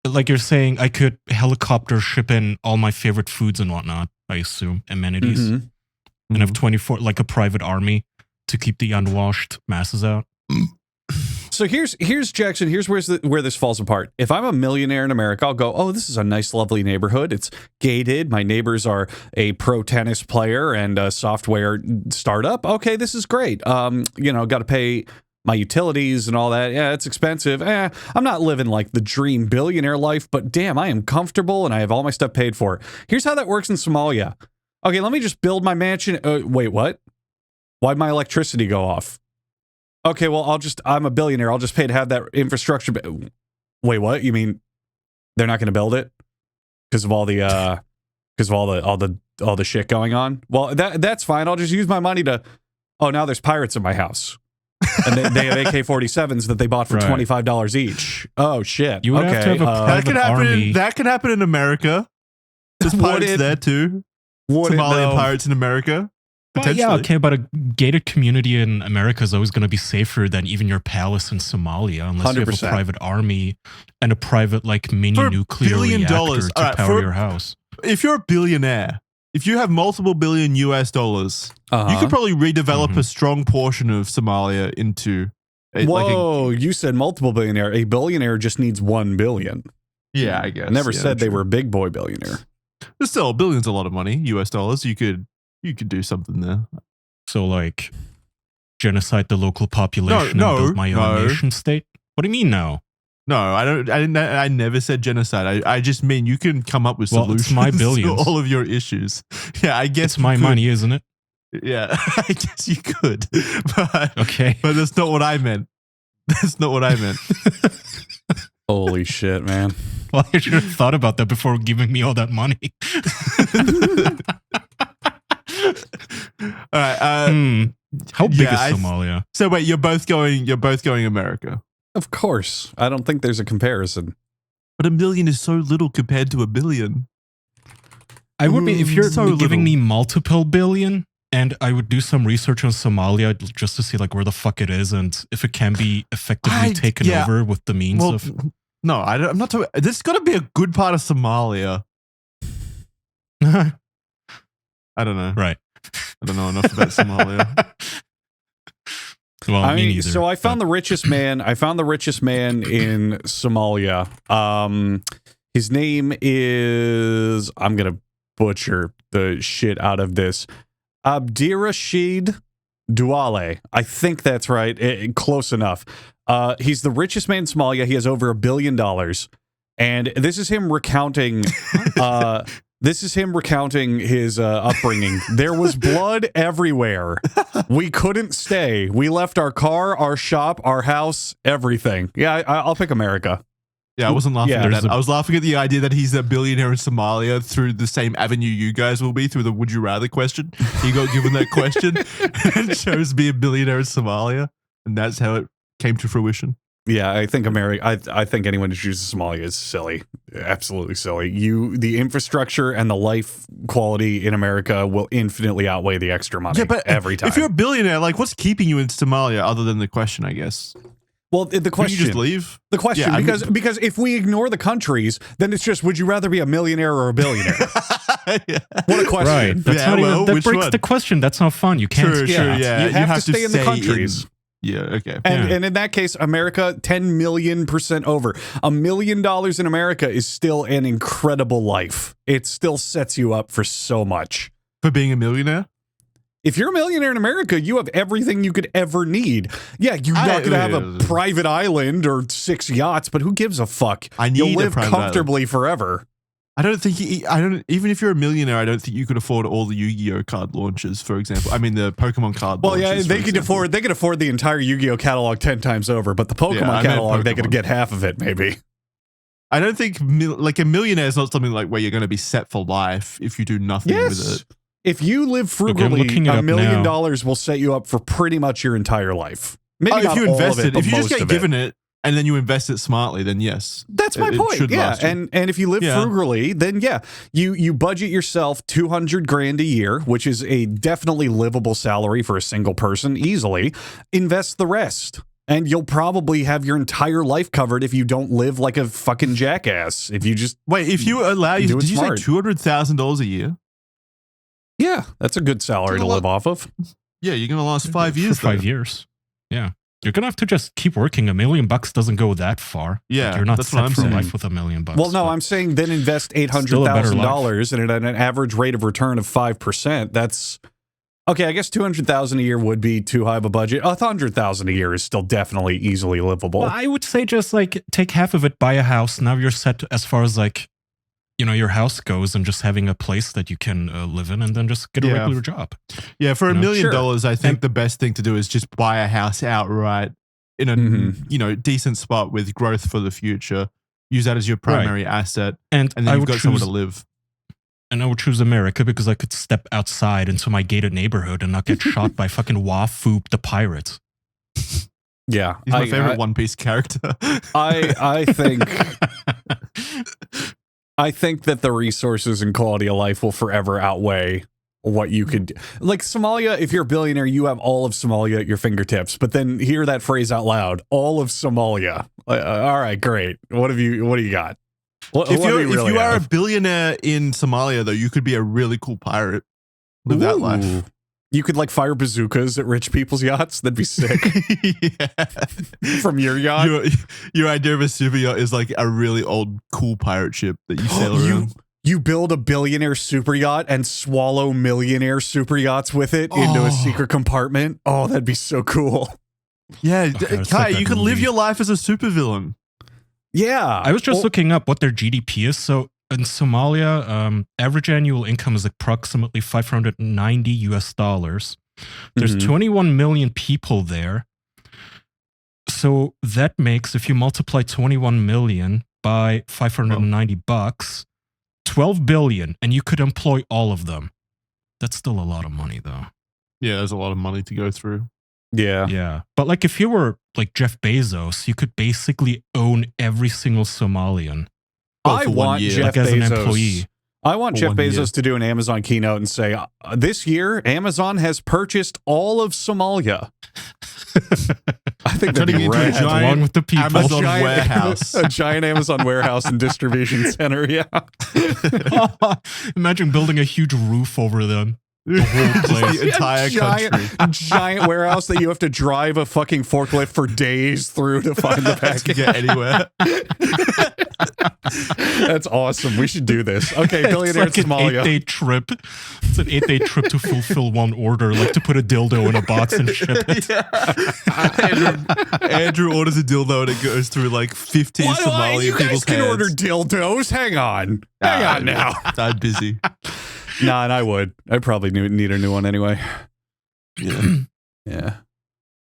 like you're saying, I could helicopter ship in all my favorite foods and whatnot, I assume, amenities.
Mhm.
And have 24, like a private army to keep the unwashed masses out.
So here's Jackson. Here's where this falls apart. If I'm a millionaire in America, I'll go, oh, this is a nice, lovely neighborhood. It's gated. My neighbors are a pro tennis player and a software startup. Okay, this is great. Got to pay my utilities and all that. Yeah, it's expensive. I'm not living like the dream billionaire life, but damn, I am comfortable and I have all my stuff paid for. Here's how that works in Somalia. Okay, let me just build my mansion. Wait, what? Why'd my electricity go off? Okay, well, I'm a billionaire. I'll just pay to have that infrastructure. Wait, what? You mean they're not going to build it because of all the shit going on? Well, that's fine. I'll just use my money to. Oh, now there's pirates in my house, and they have AK-47s that they bought for $25 each. Oh shit!
You would have to have a private army.
That could happen in America. There's pirates there too. Somalian pirates in America.
Well, yeah, okay, but a gated community in America is always going to be safer than even your palace in Somalia, unless 100%. You have a private army and a private, like, mini nuclear reactor to power your house.
If you're a billionaire, if you have multiple billion US dollars, you could probably redevelop a strong portion of Somalia into.
Whoa, you said multiple billionaire. A billionaire just needs 1 billion.
Yeah, I guess.
I never said they were a big boy billionaire.
But still, a billion's a lot of money, US dollars. You could do something there.
So, like, genocide the local population and build my own nation state? What do you mean, no?
No, I don't. I never said genocide. I just mean you can come up with solutions
it's my billions.
to all of your issues. Yeah, I guess
it's my money, isn't it?
Yeah, I guess you could. But,
okay,
but that's not what I meant. That's not what I meant.
Holy shit, man!
Well, I should have thought about that before giving me all that money.
All right.
How big is Somalia?
So wait, you're both going America.
Of course. I don't think there's a comparison.
But 1 million is so little compared to 1 billion.
I would be if you're giving me multiple billion, and I would do some research on Somalia just to see like where the fuck it is and if it can be effectively taken over with the means of.
No, I'm not talking. There's got to be a good part of Somalia. I don't know.
Right.
I don't know enough about Somalia.
Well, me neither.
So I found the richest man. I found the richest man in Somalia. His name is, I'm gonna butcher the shit out of this, Abdirashid Duale. I think that's right. Close enough. He's the richest man in Somalia. He has over $1 billion, and this is him recounting. This is him recounting his upbringing. There was blood everywhere. We couldn't stay. We left our car, our shop, our house, everything. Yeah, I'll pick America.
Yeah, I wasn't laughing at that. I was laughing at the idea that he's a billionaire in Somalia through the same avenue you guys will be, through the would you rather question. He got given that question and chose to be a billionaire in Somalia. And that's how it came to fruition.
Yeah, I think I think anyone who chooses Somalia is silly. Absolutely silly. The infrastructure and the life quality in America will infinitely outweigh the extra money every time.
If you're a billionaire, like what's keeping you in Somalia other than the question, I guess?
Well, the question.
You just leave?
The question, because if we ignore the countries, then it's just, would you rather be a millionaire or a billionaire? What a question.
Right. That's not even, that breaks the question. That's not fun. You can't.
True, yeah.
You have to stay in the countries.
Yeah, okay.
And in that case, America, 10 million % over. $1 million in America is still an incredible life. It still sets you up for so much.
For being a millionaire?
If you're a millionaire in America, you have everything you could ever need. Yeah, you're not going to have a private island or 6 yachts, but who gives a fuck? You'll live comfortably forever.
I don't think even if you're a millionaire, I don't think you could afford all the Yu-Gi-Oh card launches, for example. I mean the Pokemon card launches.
Well, yeah, they could afford the entire Yu-Gi-Oh catalog 10 times over, but the Pokemon catalog, they could get half of it maybe.
I don't think like a millionaire is not something like where you're going to be set for life if you do nothing with it.
If you live frugally, $1 million will set you up for pretty much your entire life. Maybe not
if you
all
invest
of it,
it,
but
if you just
most
get
of
given it, and then you invest it smartly, then yes.
That's my
it
point.
should
Yeah.
last you.
And if you live
Yeah.
frugally, then yeah, you budget yourself $200,000 a year, which is a definitely livable salary for a single person easily. Invest the rest. And you'll probably have your entire life covered if you don't live like a fucking jackass. If you just
Wait, if you allow you,
Do it
did you say
smart.
$200,000 a year?
yeah, that's a good salary to live off of.
Yeah, you're gonna last 5 years.
For 5
though.
years. Yeah. You're going to have to just keep working. $1 million doesn't go that far.
Yeah,
Like, you're not
that's what
set
I'm
for
saying.
life with $1 million.
Well, no,
but-
I'm saying then invest
Still a better
$800,000 and at an average rate of return of 5%. That's okay. I guess $200,000 a year would be too high of a budget. $100,000 a year is still definitely easily livable.
Well, I would say just like take half of it, buy a house. Now you're set as far as like, you know, your house goes and just having a place that you can live in and then just get a
Yeah.
regular job.
Yeah, for $1
You know?
million,
Sure.
I think
And-
the best thing to do is just buy a house outright in a decent spot with growth for the future. Use that as your primary asset,
And
and then
I
you've
would
got somewhere
choose,
to live.
and I would choose America because I could step outside into my gated neighborhood and not get shot by fucking Wafoop the pirate.
Yeah.
He's my favorite One Piece character.
I think I think that the resources and quality of life will forever outweigh what you could like Somalia. If you're a billionaire, you have all of Somalia at your fingertips. But then hear that phrase out loud: all of Somalia. All right, great. What do you got? What
if
do
you
really
are a
have?
billionaire in Somalia, though, you could be a really cool pirate. Live that life.
Ooh. You could like fire bazookas at rich people's yachts. That'd be sick.
Yeah.
From your yacht.
Your idea of a super yacht is like a really old, cool pirate ship that you sail around.
You build a billionaire super yacht and swallow millionaire super yachts with it into a
Oh.
secret compartment. Oh, that'd be so cool.
Yeah,
it's
Kai,
like that
you could live
movie.
your life as a supervillain.
Yeah.
I was just looking up what their GDP is. So in Somalia, average annual income is approximately $590. There's
Mhm.
21 million people there. So that makes, if you multiply 21 million by $590, 12 billion, and you could employ all of them. That's still a lot of money, though.
Yeah, there's a lot of money to go through.
Yeah.
Yeah. But like if you were like Jeff Bezos, you could basically own every single Somalian.
Well,
I
for 1
want
year.
Jeff
Like as an
Bezos.
employee.
I want
For
Jeff
1 year.
Bezos to do an Amazon keynote and say, this year, Amazon has purchased all of Somalia. I think that'd
Turning
be
into a
rad.
giant
Along with the people.
Amazon
Giant-
warehouse.
A giant Amazon warehouse and distribution center. Yeah.
Imagine building a huge roof over them. The whole
Just
place.
the entire country.
Giant warehouse that you have to drive a fucking forklift for days through to find the
To
package.
get anywhere.
That's awesome. We should do this. Okay, billionaire
It's like
in Somalia.
an 8-day trip. It's an 8-day trip to fulfill one order, like to put a dildo in a box and ship it.
Andrew orders a dildo and it goes through like 50
What?
Somali
You guys
people's
can
hands.
order dildos. Hang on. Hang on now.
I'm busy.
Nah, and I would. I probably need a new one anyway.
Yeah.
Yeah.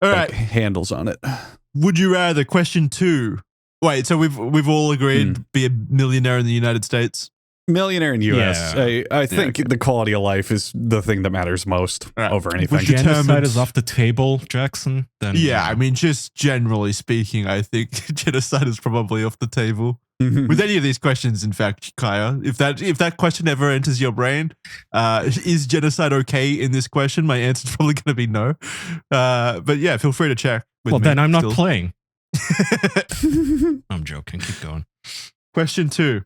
All
Like
right.
handles on it.
Would you rather? Question 2. Wait, so we've all agreed be a millionaire in the United States?
Millionaire in US.
Yeah.
I think
okay.
the quality of life is the thing that matters most
Right.
over anything.
Would
If genocide
determined-
is off the table, Jackson, then
Yeah, I mean, just generally speaking, I think genocide is probably off the table.
Mhm.
With any of these questions, in fact, Kaya, if that question ever enters your brain, is genocide okay in this question? My answer is probably going to be no. But yeah, feel free to check. With
well,
me
then I'm not
still.
playing. I'm joking. Keep going.
Question 2.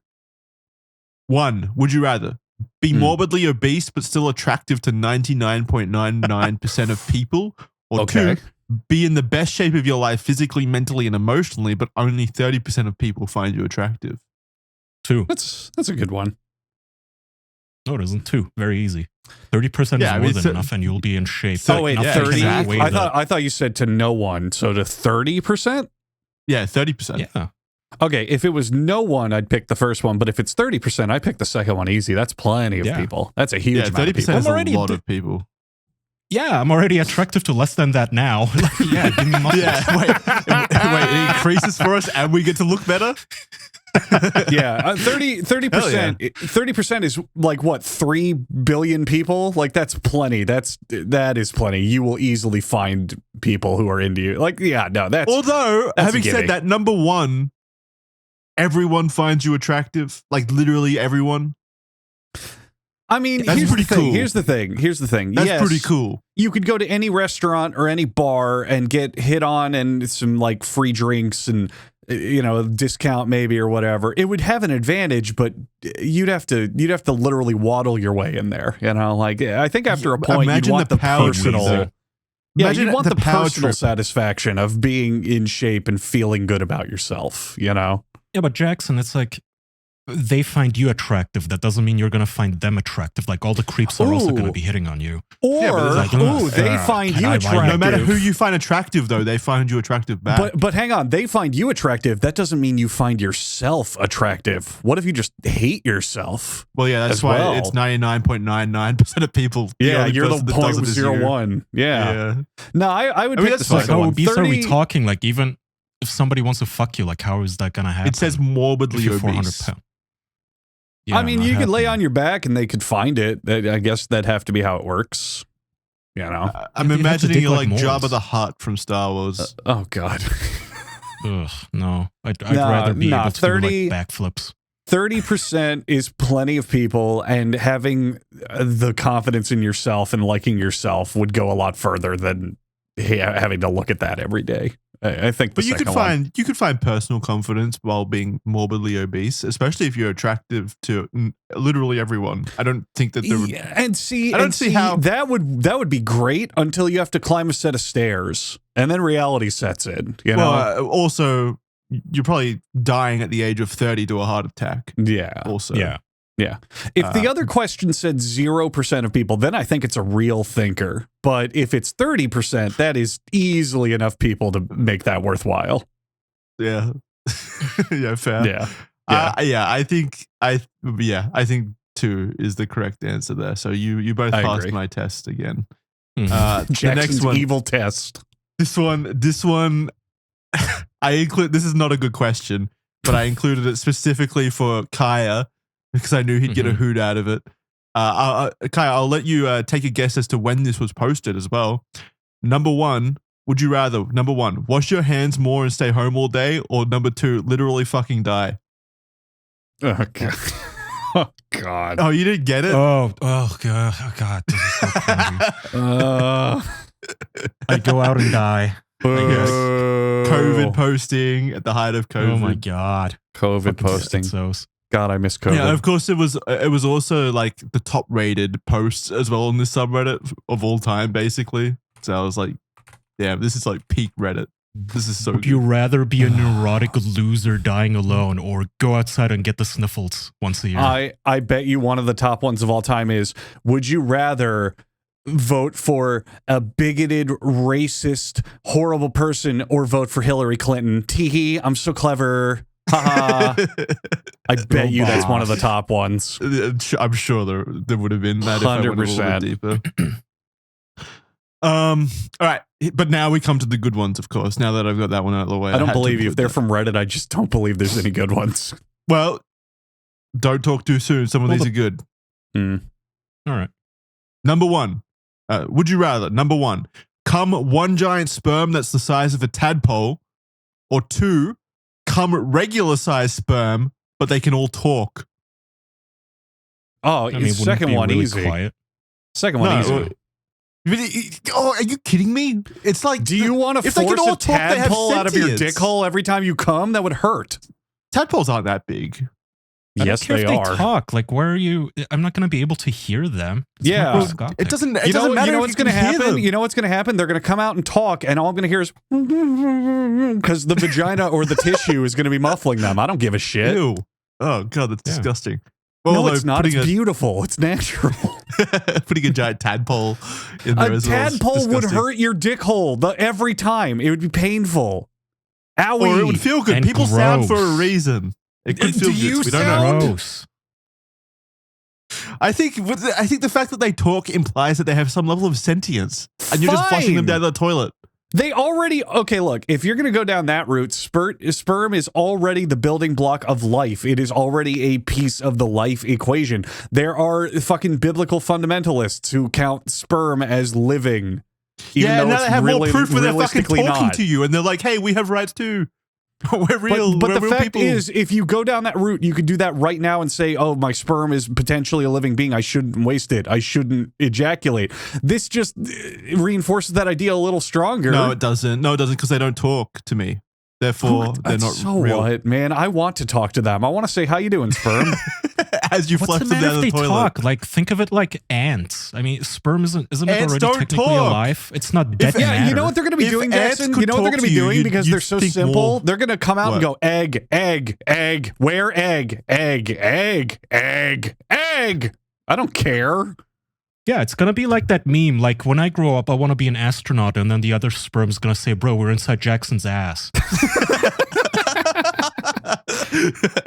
1. Would you rather be morbidly obese but still attractive to 99.99% of people? Or
Okay.
2. Be in the best shape of your life physically, mentally, and emotionally, but only 30% of people find you attractive?
2.
That's a good one.
No, it isn't. 2. Very easy. 30%
Yeah,
is
I
more
mean,
than
so-
enough, and you'll be in shape.
Oh wait,
Nothing
30.
can outweigh
I thought you said to no one. So to 30%?
Yeah, 30%.
Yeah.
Okay, if it was no one, I'd pick the first one. But if it's 30%, I pick the second one easy. That's plenty of
Yeah.
people. That's a huge
Yeah,
amount of
30%
people.
is
I'm already
a lot
a
of people.
Yeah, I'm already attractive to less than that now. Yeah, give me muscles.
Yeah, wait, it increases for us and we get to look better?
Yeah, 30% is like what, 3 billion people? Like that is plenty. You will easily find people who are into you. Like, yeah, no,
Although,
that's
having said that, number one, everyone finds you attractive. Like literally everyone.
I mean,
That's
here's
pretty
the thing.
cool.
Here's the thing.
That's
Yes,
pretty cool.
You could go to any restaurant or any bar and get hit on and some like free drinks and a discount maybe or whatever. It would have an advantage, but you'd have to literally waddle your way in there. Like I think after a point you'd want the personal. Yeah, you want the personal satisfaction of being in shape and feeling good about yourself.
Yeah, but Jackson, it's like they find you attractive. That doesn't mean you're going to find them attractive. Like all the creeps are also going to be hitting on you.
Or they find you attractive.
No matter who you find attractive, though, they find you attractive back.
But hang on, they find you attractive. That doesn't mean you find yourself attractive. What if you just hate yourself?
Well, yeah, that's why it's 99.99% of people.
Yeah, you're the 0.01. Yeah. No, I would pick the second one.
How are we talking? Like even if somebody wants to fuck you, like how is that going to happen?
It says morbidly obese. 400 pounds.
Yeah, I mean, you could lay on your back and they could find it. I guess that'd have to be how it works.
I'm imagining you're like Jabba the Hutt from Star Wars.
Oh, God.
Ugh, no. I'd rather be able to do like backflips.
30% is plenty of people, and having the confidence in yourself and liking yourself would go a lot further than having to look at that every day. I think,
but you could find personal confidence while being morbidly obese, especially if you're attractive to literally everyone. I don't think that there would.
I don't see how that would be great until you have to climb a set of stairs, and then reality sets in.
Also, you're probably dying at the age of 30 to a heart attack.
Yeah.
Also.
Yeah. If the other question said 0% of people, then I think it's a real thinker. But if it's 30%, that is easily enough people to make that worthwhile.
Yeah. Yeah, fair.
Yeah.
I think 2 is the correct answer there. So you both passed my test again.
Mm-hmm.
The next one,
evil test.
This one I include. This is not a good question, but I included it specifically for Kaya, because I knew he'd get a hoot out of it. Kaya, I'll let you take a guess as to when this was posted as well. Number 1, would you rather, number 1, wash your hands more and stay home all day, or number 2, literally fucking die?
Oh, God. Oh, God.
Oh, you didn't get it?
Oh, God. Oh, God. This is so cringy. I'd go out and die.
COVID posting at the height of COVID.
Oh, my God.
COVID posting. God, I miss COVID.
Yeah, of course, it was also like the top rated posts as well on this subreddit of all time, basically. So I was like, damn, this is like peak Reddit. This is so
Would you rather be a neurotic loser dying alone, or go outside and get the sniffles once a year?
I bet you one of the top ones of all time is, would you rather vote for a bigoted, racist, horrible person, or vote for Hillary Clinton? Teehee, I'm so clever. Haha. I bet you that's one of the top ones.
I'm sure there would have been that 100%. If I went a little bit deeper. All right, but now we come to the good ones, of course. Now that I've got that one out of the way,
I don't believe you. If they're from Reddit, I just don't believe there's any good ones.
Well, don't talk too soon. Some of these are good.
All right.
Number 1. Would you rather, number 1, come one giant sperm that's the size of a tadpole, or 2, come regular size sperm, but they can all talk?
Oh, second one really easy.
Quiet?
Second one easy.
Oh, are you kidding me? It's like,
do you want to force a tadpole out of your dick hole every time you come? That would hurt.
Tadpoles aren't that big.
Yes, they are.
Talk. Like, where are you? I'm not going to be able to hear them.
It
doesn't matter. You know
what's going to happen? You know what's going to happen? They're going to come out and talk, and all I'm going to hear is because the vagina or the tissue is going to be muffling them. I don't give a shit.
Ew. Oh, God, that's disgusting.
Well, no, it's not. It's beautiful. It's natural.
Putting a giant tadpole in there as well.
A tadpole would hurt your dick hole every time. It would be painful. Owie.
Or it would feel good. People sound for a reason. It could feel good. We don't know.
Gross.
I think the fact that they talk implies that they have some level of sentience, and you're just flushing them down the toilet.
They already, okay, look, if you're going to go down that route, sperm is already the building block of life. It is already a piece of the life equation. There are fucking biblical fundamentalists who count sperm as living.
Yeah, and now they have more proof when they're fucking talking to you, and they're like, hey, we have rights too. We're real.
But
we're
the
real
fact
people.
is, if you go down that route, you could do that right now and say, oh, my sperm is potentially a living being. I shouldn't waste it. I shouldn't ejaculate. This just reinforces that idea a little stronger.
No, it doesn't. No, it doesn't, because they don't talk to me. Therefore, they're not
so
real.
what, man? I want to talk to them. I want to say, how you doing, sperm?
As you
What's
flush
the
them
matter
down
if
the
they
toilet.
talk? Like, think of it like ants. I mean, sperm isn't it
Ants
already
don't
technically
talk.
alive? It's not dead
Yeah,
matter.
you know what they're going to be
If
doing,
ants
Jackson?
could
You know what they're
talk
going to be
to you,
doing
you'd-
because
you'd
they're so
think
simple?
more.
They're going to come out and
What?
go, egg, egg, egg. Where egg, egg, egg, egg, egg. I don't care.
Yeah, it's gonna be like that meme. Like, when I grow up, I want to be an astronaut, and then the other sperm's gonna say, "Bro, we're inside Jackson's ass."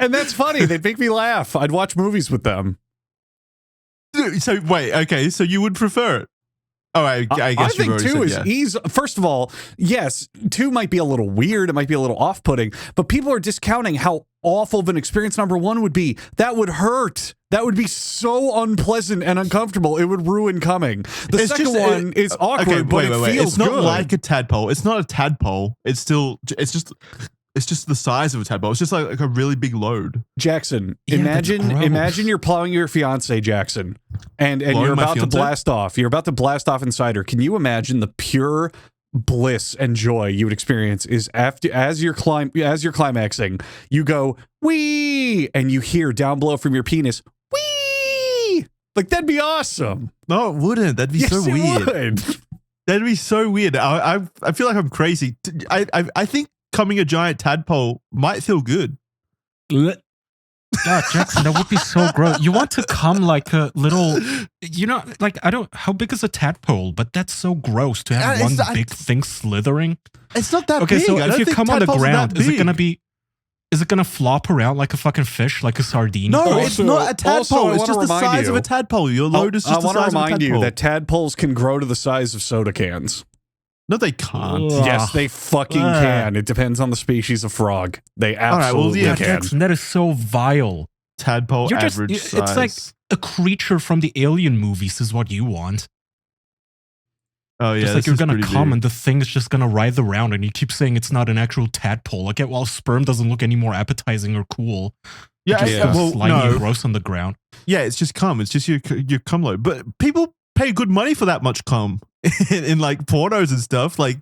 And that's funny. They'd make me laugh. I'd watch movies with them.
So wait, okay, so you would prefer it? Oh, I guess
I
you've
think
already
2
said
is
yeah.
easy. First of all, yes, 2 might be a little weird. It might be a little off-putting, but people are discounting how awful of an experience number 1 would be. That would hurt. That would be so unpleasant and uncomfortable. It would ruin coming. The
It's
second
just-
one is awkward,
Okay,
but it feels
It's not
good.
like a tadpole. It's not a tadpole. It's just the size of a tadpole. It's just like a really big load.
Jackson,
Yeah, that's gross.
imagine you're plowing your fiance, Jackson, and
Plowing
you're
my
about to
fiancé?
blast off. You're about to blast off inside her. Can you imagine the pure bliss and joy you would experience is as you're climaxing, you go wee, and you hear down below from your penis wee. Like, that'd be awesome.
No, it wouldn't. That'd be
Yes,
so
it
weird.
would.
That'd be so weird. I feel like I'm crazy. I think coming a giant tadpole might feel good.
God, Jackson, that would be so gross. You want to come like a little, like, how big is a tadpole? But that's so gross to have one big thing slithering.
It's not that
Okay,
big.
so
I
if
don't
you
think
come on the
tadpoles are that
ground, is it
big.
gonna flop around like a fucking fish, like a sardine?
No, it's
Also-
not a tadpole.
also, I
It's
wanna
just the
remind
size of
you-
a tadpole. Your load is just
I
the
want to
size of a
remind
tadpole.
you that tadpoles can grow to the size of soda cans.
No, they can't.
Ugh.
Yes, they fucking
Ugh.
can. It depends on the species of frog. They
right, well,
absolutely
yeah,
God,
can.
Jackson, that is so vile.
Tadpole
You're just-
average
it's
size.
like a creature from the Alien movies is what you want.
Oh yeah,
Just like
this
you're
is
gonna
pretty
come
big.
and the thing is just gonna writhe around, and you keep saying it's not an actual tadpole. Like, well, sperm doesn't look any more appetizing or cool.
Yeah,
It's just
well,
slimy and
no.
gross on the ground.
Yeah, it's just cum. It's just your cum load. But people pay good money for that much cum in like pornos and stuff. Like,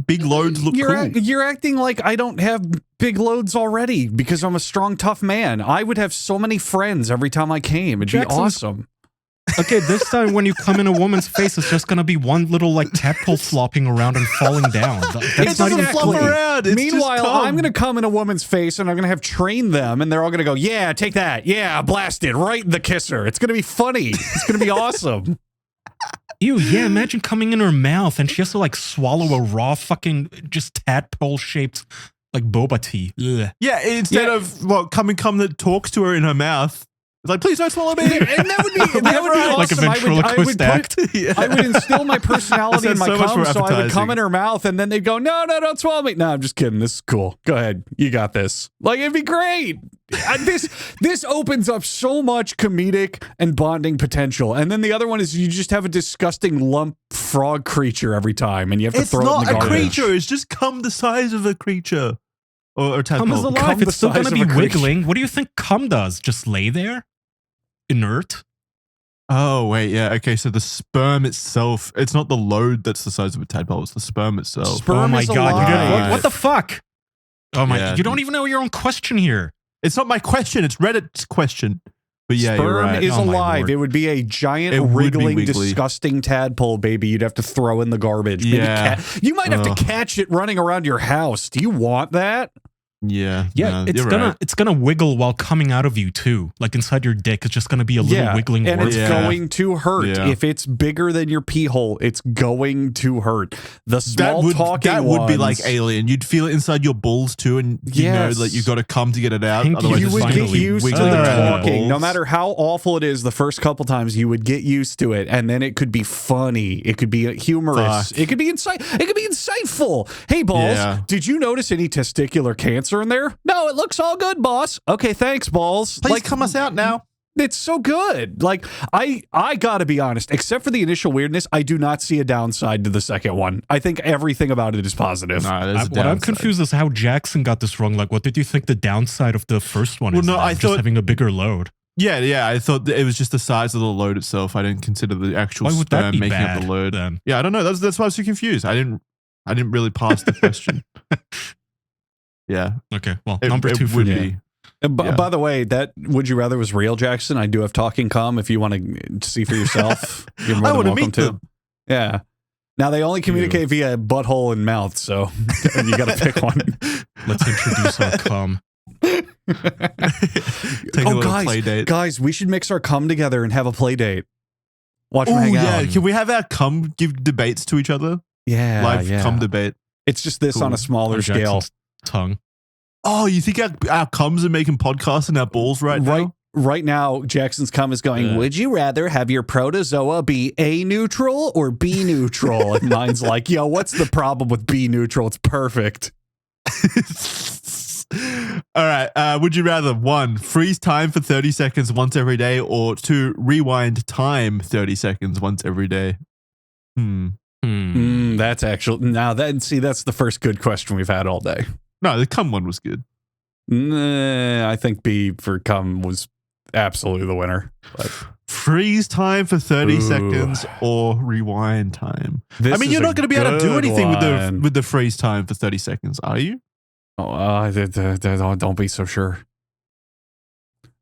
big loads look cool.
You're acting like I don't have big loads already because I'm a strong, tough man. I would have so many friends every time I came. It'd be
Jackson's-
awesome.
Okay, this time when you come in a woman's face, it's just gonna be one little like tadpole flopping around and falling down. That's
It
not
doesn't
even
flop
cool.
around. It's
Meanwhile,
just cum.
I'm going to come in a woman's face and I'm going to have trained them, and they're all going to go, yeah, take that. Yeah, blast it. Right in the kisser. It's going to be funny. It's going to be awesome.
Ew, yeah, imagine coming in her mouth and she has to like swallow a raw fucking just tadpole shaped like boba tea. Ugh.
Yeah, instead
Yeah.
of cum that talks to her in her mouth. It's like, please don't swallow me.
And that would be awesome.
Like a ventriloquist act.
Yeah.
I would instill my personality
That
in my
sounds so much
cum,
more
so I would come
appetizing.
in her mouth, and then they'd go, no, don't swallow me. No, I'm just kidding. This is cool. Go ahead. You got this. Like, it'd be great. This opens up so much comedic and bonding potential. And then the other one is you just have a disgusting lump frog creature every time, and you have to
It's
throw it in
not
the
a
garbage.
creature. It's just cum the size of a creature. Or tadpole.
Cum is
Cum
alive.
the
It's still
size
gonna
of
be
a creature.
wiggling. What do you think cum does? Just lay there? Inert?
Oh, wait, yeah. Okay, so the sperm itself, it's not the load that's the size of a tadpole, it's the sperm itself.
Sperm
Oh my
is
god, you did,
alive.
what the fuck? Oh my,
Yeah.
you don't even know your own question here.
It's not my question, it's Reddit's question. But yeah,
Sperm
you're right.
is
Oh my
alive.
lord.
It would be a giant,
It would be
wriggling,
wiggly.
disgusting tadpole, baby. You'd have to throw in the garbage. Maybe
Yeah.
you might have
Ugh.
to catch it running around your house. Do you want that?
Yeah,
Yeah,
no, you're right.
it's gonna wiggle while coming out of you too. Like inside your dick, it's just gonna be a little wiggling.
And it's
Yeah.
going to hurt.
Yeah.
If it's bigger than your pee hole, it's going to hurt. The small
That would be like alien. You'd feel it inside your balls too, and you know that you got to come to get it out.
Pinky,
Otherwise,
You
it's
would get
finally
used to
wiggling
the
around your
talking. No
balls.
matter how awful it is the first couple times, you would get used to it, and then it could be funny. It could be humorous.
Fuck.
It could be insightful. Hey, Balls,
Yeah.
did you notice any testicular cancer in there? No, it looks all good, boss. Okay, thanks, Balls.
Please come us out now.
It's so good. Like, I gotta be honest, except for the initial weirdness, I do not see a downside to the second one. I think everything about it is positive.
No, there's a
What I'm
downside.
confused is how Jackson got this wrong. Like, what did you think the downside of the first one
Well,
is?
no,
then?
I
just
thought-
having a bigger load.
Yeah. I thought that it was just the size of the load itself. I didn't consider the actual
Why would that
sperm
be
making
bad
up the load.
then?
Yeah, I don't know. That's why I was so confused. I didn't really pass the question. Yeah,
Okay, well,
it,
number
it
2 for
would
you.
be.
And by the way, that Would You Rather was real, Jackson. I do have talking cum if you want to see for yourself. You're more
I
than
want to
welcome
meet
to.
them.
Yeah. Now they only communicate via butthole and mouth, so you got to pick one.
Let's introduce our cum.
Take a little
guys,
play date.
guys, we should mix our cum together and have a play date. Watch them
Oh
hang
yeah,
out.
can we have our cum give debates to each other?
Yeah,
Live
yeah.
cum debate.
It's just this
Cool.
on a smaller
On
scale.
Jackson's tongue.
Oh, you think our cums are making podcasts in our balls right now?
Right now, Jackson's cum is going, would you rather have your protozoa be A neutral or B neutral? And mine's like, yo, what's the problem with B neutral? It's perfect.
All right. Would you rather 1, freeze time for 30 seconds once every day, or 2, rewind time 30 seconds once every day?
That's actually that's the first good question we've had all day.
No, the cum one was good.
Nah, I think B for cum was absolutely the winner. But
Freeze time for 30
Ooh.
seconds or rewind time.
this
I mean,
is
you're
a
not going to be able to do
good
anything
one.
with the freeze time for 30 seconds, are you?
Don't be so sure.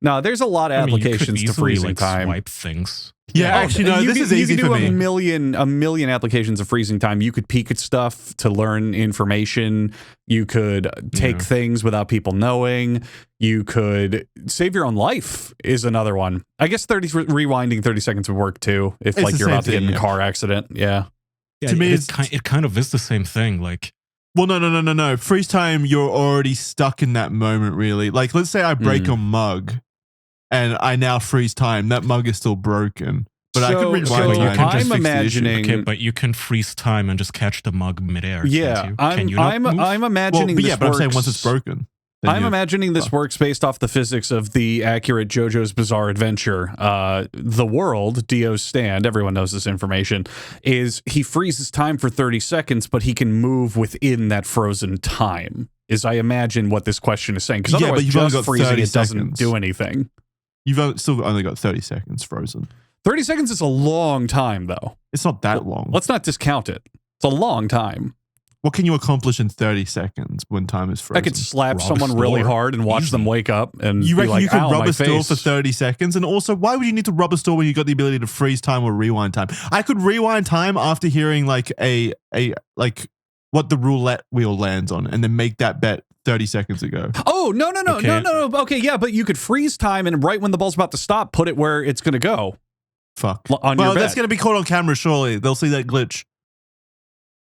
No, there's a lot of applications to freezing time.
Swipe things.
Yeah, actually, no, this is easy
you can
for
do
me.
a million applications of freezing time. You could peek at stuff to learn information. You could take things without people knowing. You could save your own life is another one. I guess rewinding 30 seconds would work too. If
It's
like
the
you're
same
about to get
thing,
in a
yeah.
car accident. Yeah.
Yeah,
To me,
it kind of is the same thing. Like,
Well, no. Freeze time, you're already stuck in that moment, really. Like, let's say I break a mug and I now freeze time. That mug is still broken. But I could rewind time and just
I'm
fix the issue.
imagining.
okay, but you can freeze time and just catch the mug midair.
Yeah,
can't you? Can you
I'm
not move?
imagining.
But
this
I'm saying
works-
once it's broken. then
I'm
you're-
imagining this works based off the physics of the accurate JoJo's Bizarre Adventure. The world, Dio's stand, everyone knows this information, is he freezes time for 30 seconds, but he can move within that frozen time, is I imagine what this question is saying. Because
Yeah,
otherwise
but you've only
just
got
freezing
30
it doesn't
seconds.
do anything.
Still only got 30 seconds frozen.
30 seconds is a long time, though.
It's not that long.
Let's not discount it. It's a long time.
What can you accomplish in 30 seconds when time is frozen?
I could slap
Rob a
someone really
store.
hard and watch
Easy.
them wake up and
You
be
reckon
like,
you could
"Ow,
rub
my
a store
face."
for 30 seconds? And also, why would you need to rub a store when you got the ability to freeze time or rewind time? I could rewind time after hearing like a what the roulette wheel lands on and then make that bet 30 seconds ago.
Oh, no.
Okay.
No. Okay, yeah, but you could freeze time and right when the ball's about to stop, put it where it's going to go.
Fuck.
On
Well,
your
that's
bet.
going to be caught on camera, surely. They'll see that glitch.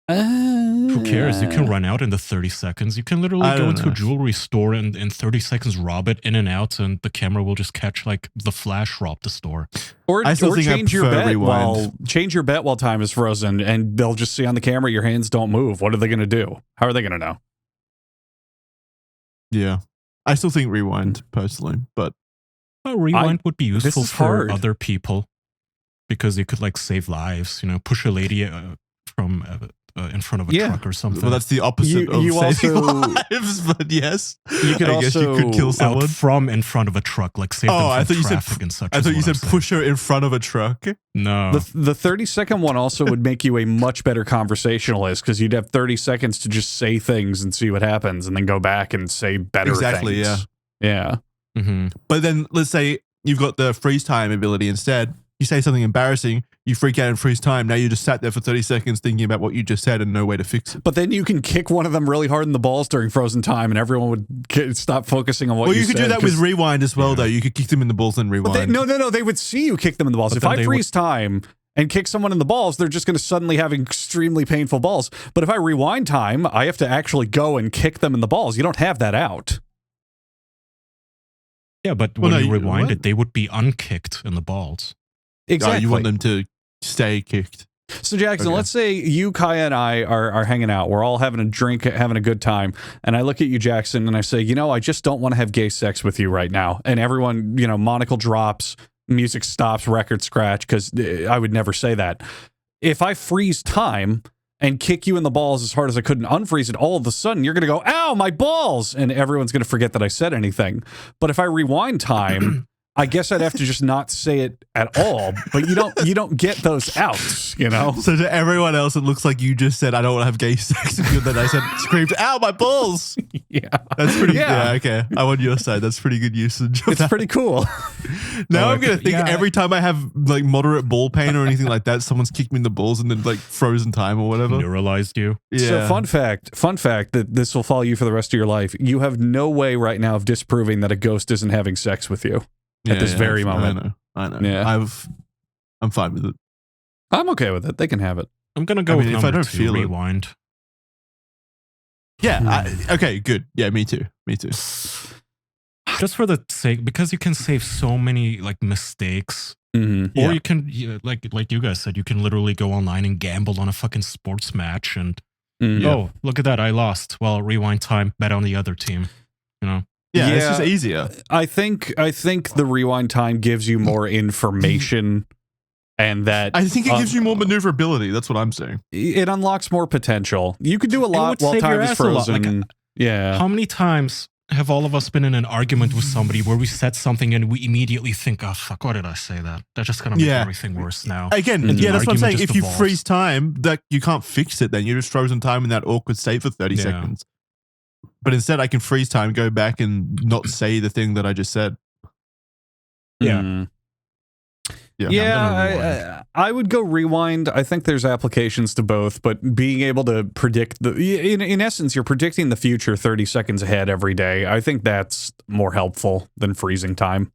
Who cares? You can run out in the 30 seconds. You can literally
I
go
don't
into
know.
a jewelry store and in 30 seconds rob it in and out, and the camera will just catch like the Flash rob the store.
Or
I still think I
change your
prefer
bet
rewind.
while time is frozen, and they'll just see on the camera your hands don't move. What are they going to do? How are they going to know?
Yeah. I still think rewind, personally. But
A rewind would be useful
is
for
hard.
other people because you could like save lives. You know, push a lady from in front of a truck or something.
well, that's the opposite of
You
saving
also-
lives. But yes,
You could
I guess you could kill
out
someone.
from in front of a truck, like save them
Oh,
from
I thought you said.
traffic and such.
I
is
thought you
what
said
I'm saying.
push her in front of a truck.
No,
The 30-second one also would make you a much better conversationalist because you'd have 30 seconds to just say things and see what happens and then go back and say better
Exactly,
things. Yeah.
Mhm.
But then let's say you've got the freeze time ability instead. you say something embarrassing, you freak out and freeze time. Now you just sat there for 30 seconds thinking about what you just said and no way to fix it.
But then you can kick one of them really hard in the balls during frozen time, and everyone would stop focusing on what you said.
Well, you could do that with rewind as well, though. You could kick them in the balls and rewind.
No. They would see you kick them in the balls. If I freeze time and kick someone in the balls, they're just going to suddenly have extremely painful balls. But if I rewind time, I have to actually go and kick them in the balls. You don't have that out.
Yeah, but when you rewind it, they would be unkicked in the balls.
Exactly.
You want them to stay kicked.
So, Jackson, let's say you, Kaya, and I are hanging out. We're all having a drink, having a good time. And I look at you, Jackson, and I say, I just don't want to have gay sex with you right now. And everyone, monocle drops, music stops, record scratch, because I would never say that. If I freeze time and kick you in the balls as hard as I could and unfreeze it, all of a sudden you're going to go, ow, my balls! And everyone's going to forget that I said anything. But if I rewind time, I guess I'd have to just not say it at all. But you don't get those outs,
So to everyone else, it looks like you just said, I don't want to have gay sex with you. Then I said, screamed, ow, my balls!
Yeah.
That's pretty, yeah, okay. I'm on your side. That's pretty good usage.
It's pretty cool.
Now I'm going to think every time I have like moderate ball pain or anything like that, someone's kicked me in the balls and then like frozen time or whatever.
Neuralized you.
Yeah.
So fun fact that this will follow you for the rest of your life. You have no way right now of disproving that a ghost isn't having sex with you at this very moment.
I know.
Yeah.
I'm fine with it.
I'm okay with it. They can have it.
I'm going to go with
if
number
I don't
2,
feel
rewind.
Yeah. Okay, good. Yeah, me too.
Just for the sake, because you can save so many like mistakes.
Mm-hmm.
Or you can, like you guys said, you can literally go online and gamble on a fucking sports match and, oh, look at that, I lost. Well, rewind time, bet on the other team,
Yeah, it's just easier.
I think the rewind time gives you more information, and that
I think it gives you more maneuverability. That's what I'm saying.
It unlocks more potential. You could do a lot while time is frozen.
How many times have all of us been in an argument with somebody where we said something and we immediately think, oh, fuck, why did I say that? That's just going to make everything worse now.
Again, that's what I'm saying. If you freeze time, that you can't fix it then. You're just frozen time in that awkward state for 30 seconds. But instead, I can freeze time, go back and not say the thing that I just said.
Yeah.
I would go rewind. I think there's applications to both, but being able to predict in essence, you're predicting the future 30 seconds ahead every day. I think that's more helpful than freezing time.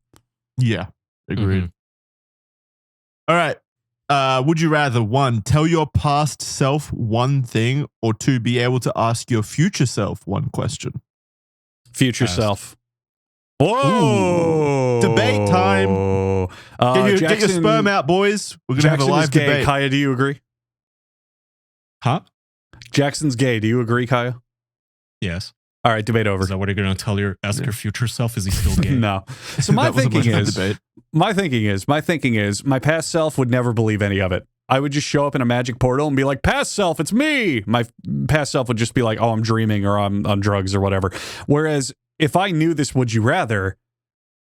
Yeah, agreed. All right. Would you rather, 1, tell your past self one thing, or 2, be able to ask your future self one question?
Future self. Whoa!
Ooh. Debate time. Get your sperm out, boys. We're going to have a live debate.
Kaya, do you agree?
Huh?
Jackson's gay. Do you agree, Kaya?
Yes.
All right, debate over.
Is that what you're going to ask your future self? Is he still gay?
No. So my thinking is, my past self would never believe any of it. I would just show up in a magic portal and be like, past self, it's me. My past self would just be like, oh, I'm dreaming or I'm on drugs or whatever. Whereas if I knew this would you rather,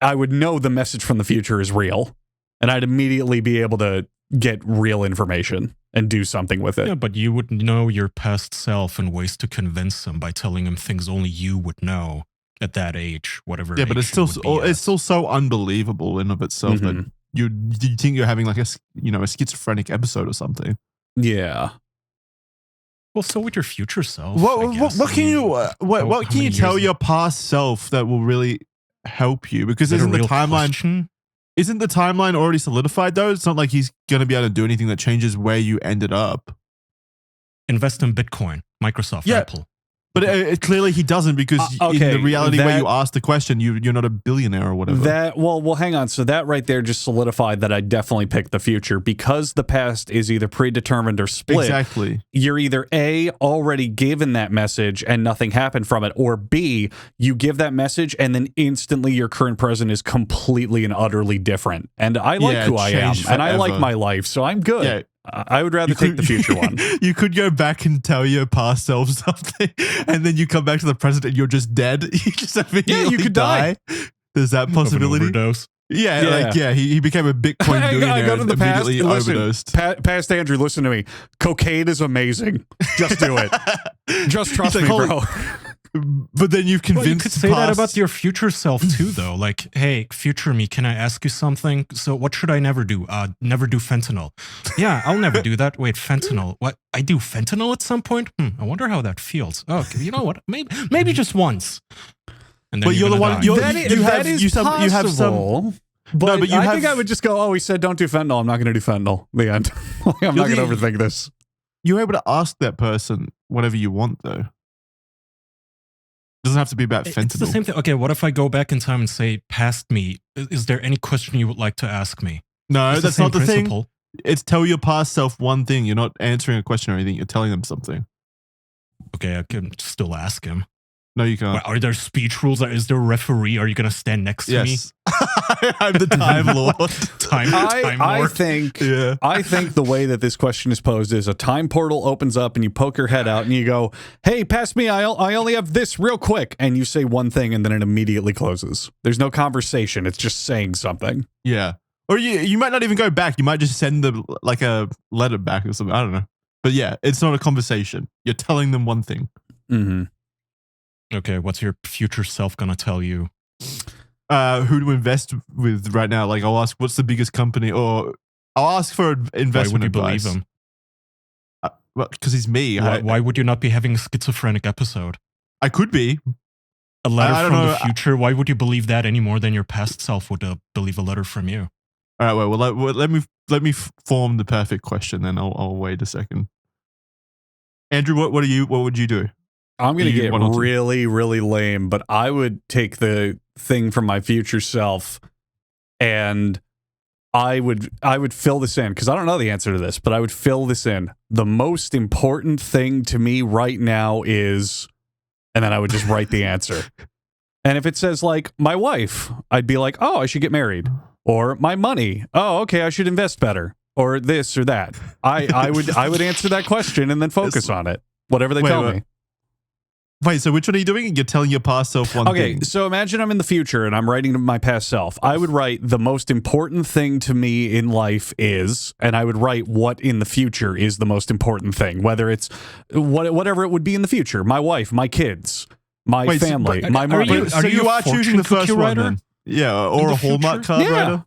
I would know the message from the future is real. And I'd immediately be able to get real information and do something with it.
Yeah, but you would know your past self and ways to convince him by telling him things only you would know at that age, whatever.
Yeah, but it's still so unbelievable in of itself that you think you're having like a schizophrenic episode or something.
Yeah.
Well, so with your future self.
What can you tell your past self that will really help you? Because isn't the timeline already solidified though? It's not like he's going to be able to do anything that changes where you ended up.
Invest in Bitcoin, Microsoft, Apple.
But clearly he doesn't, because in the reality where you ask the question, you're not a billionaire or whatever.
Well, hang on. So that right there just solidified that I definitely picked the future, because the past is either predetermined or split.
Exactly.
You're either A, already given that message and nothing happened from it, or B, you give that message and then instantly your current present is completely and utterly different. And I like who I am, and I like my life, so I'm good. Yeah. I would rather take the future one.
You could go back and tell your past self something, and then you come back to the present and you're just dead. You just immediately
you could die.
There's that possibility.
Overdose.
Yeah, he became a Bitcoin billionaire
I go to the
and
past.
immediately overdosed.
Past Andrew, listen to me. Cocaine is amazing. Just do it. Just trust me, bro.
But then you've convinced.
Well, you could say that
past-
about your future self too, though. Like, hey, future me, can I ask you something? So, what should I never do? Never do fentanyl. Yeah, I'll never do that. Wait, fentanyl? What? I do fentanyl at some point? I wonder how that feels. Oh, you know what? Maybe just once. And then
But you're the one.
die.
That is possible.
You have some.
But
No, but you
I
have-
think I would just go, oh, he said don't do fentanyl. I'm not going to do fentanyl. The end. I'm not going to overthink this.
You're able to ask that person whatever you want, though. Doesn't have to be about fentanyl.
It's the same thing. Okay, what if I go back in time and say, past me, is there any question you would like to ask me?
No,
It's
that's
same
not the thing.
principle.
It's tell your past self one thing. You're not answering a question or anything. You're telling them something.
Okay, I can still ask him.
No, you can't.
Well, are there speech rules? Is there a referee? Are you going to stand next to me?
Yes. I'm the Time Lord.
Time
I
Lord?
think
Yeah.
I think the way that this question is posed is a time portal opens up and you poke your head out and you go, hey, pass me, I only have this real quick. And you say one thing and then it immediately closes. There's no conversation. It's just saying something.
Yeah. Or you might not even go back. You might just send them like a letter back or something. I don't know. But yeah, it's not a conversation. You're telling them one thing.
Mm-hmm.
Okay, what's your future self going to tell you?
Who to invest with right now? Like, I'll ask, what's the biggest company? Or I'll ask for investment
Why would you
advice.
believe him?
Well, because he's me.
Why would you not be having a schizophrenic episode?
I could be.
A letter
I don't
from
know.
the future? Why would you believe that any more than your past self would believe a letter from you?
All right. Well, let me form the perfect question. Then I'll wait a second. Andrew, what would you do?
I'm going to
You
get
want to-
really, really lame, but I would take the thing from my future self and I would fill this in because I don't know the answer to this, but I would fill this in. The most important thing to me right now is, and then I would just write the answer. And if it says like my wife, I'd be like, oh, I should get married. Or my money. Oh, okay, I should invest better. Or this or that. I would answer that question and then focus on it. Whatever they tell me.
Wait, so which one are you doing? You're telling your past self one
Okay,
thing.
so imagine I'm in the future and I'm writing to my past self. I would write the most important thing to me in life is, and I would write what in the future is the most important thing, whether it's whatever it would be in the future. My wife, my kids, my family, my money.
So you are choosing the first
cookie
one
writer?
then? Yeah, or
the
a Hallmark
future?
card
Yeah.
writer?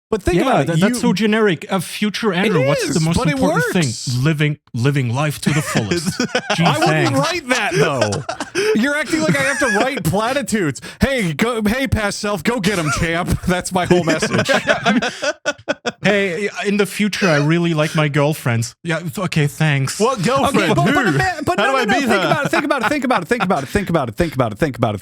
But think about it.
That's so generic. A future Andrew. What's
is,
the most
but it
important thing?
works.
Living life to the fullest. Gee,
I wouldn't
thanks.
write that though. You're acting like I have to write platitudes. Hey, past self, go get him, champ. That's my whole message.
Hey, in the future, I really like my girlfriends. Yeah, okay, thanks.
What girlfriend?
but
Who?
no,
How do I beat her?
think about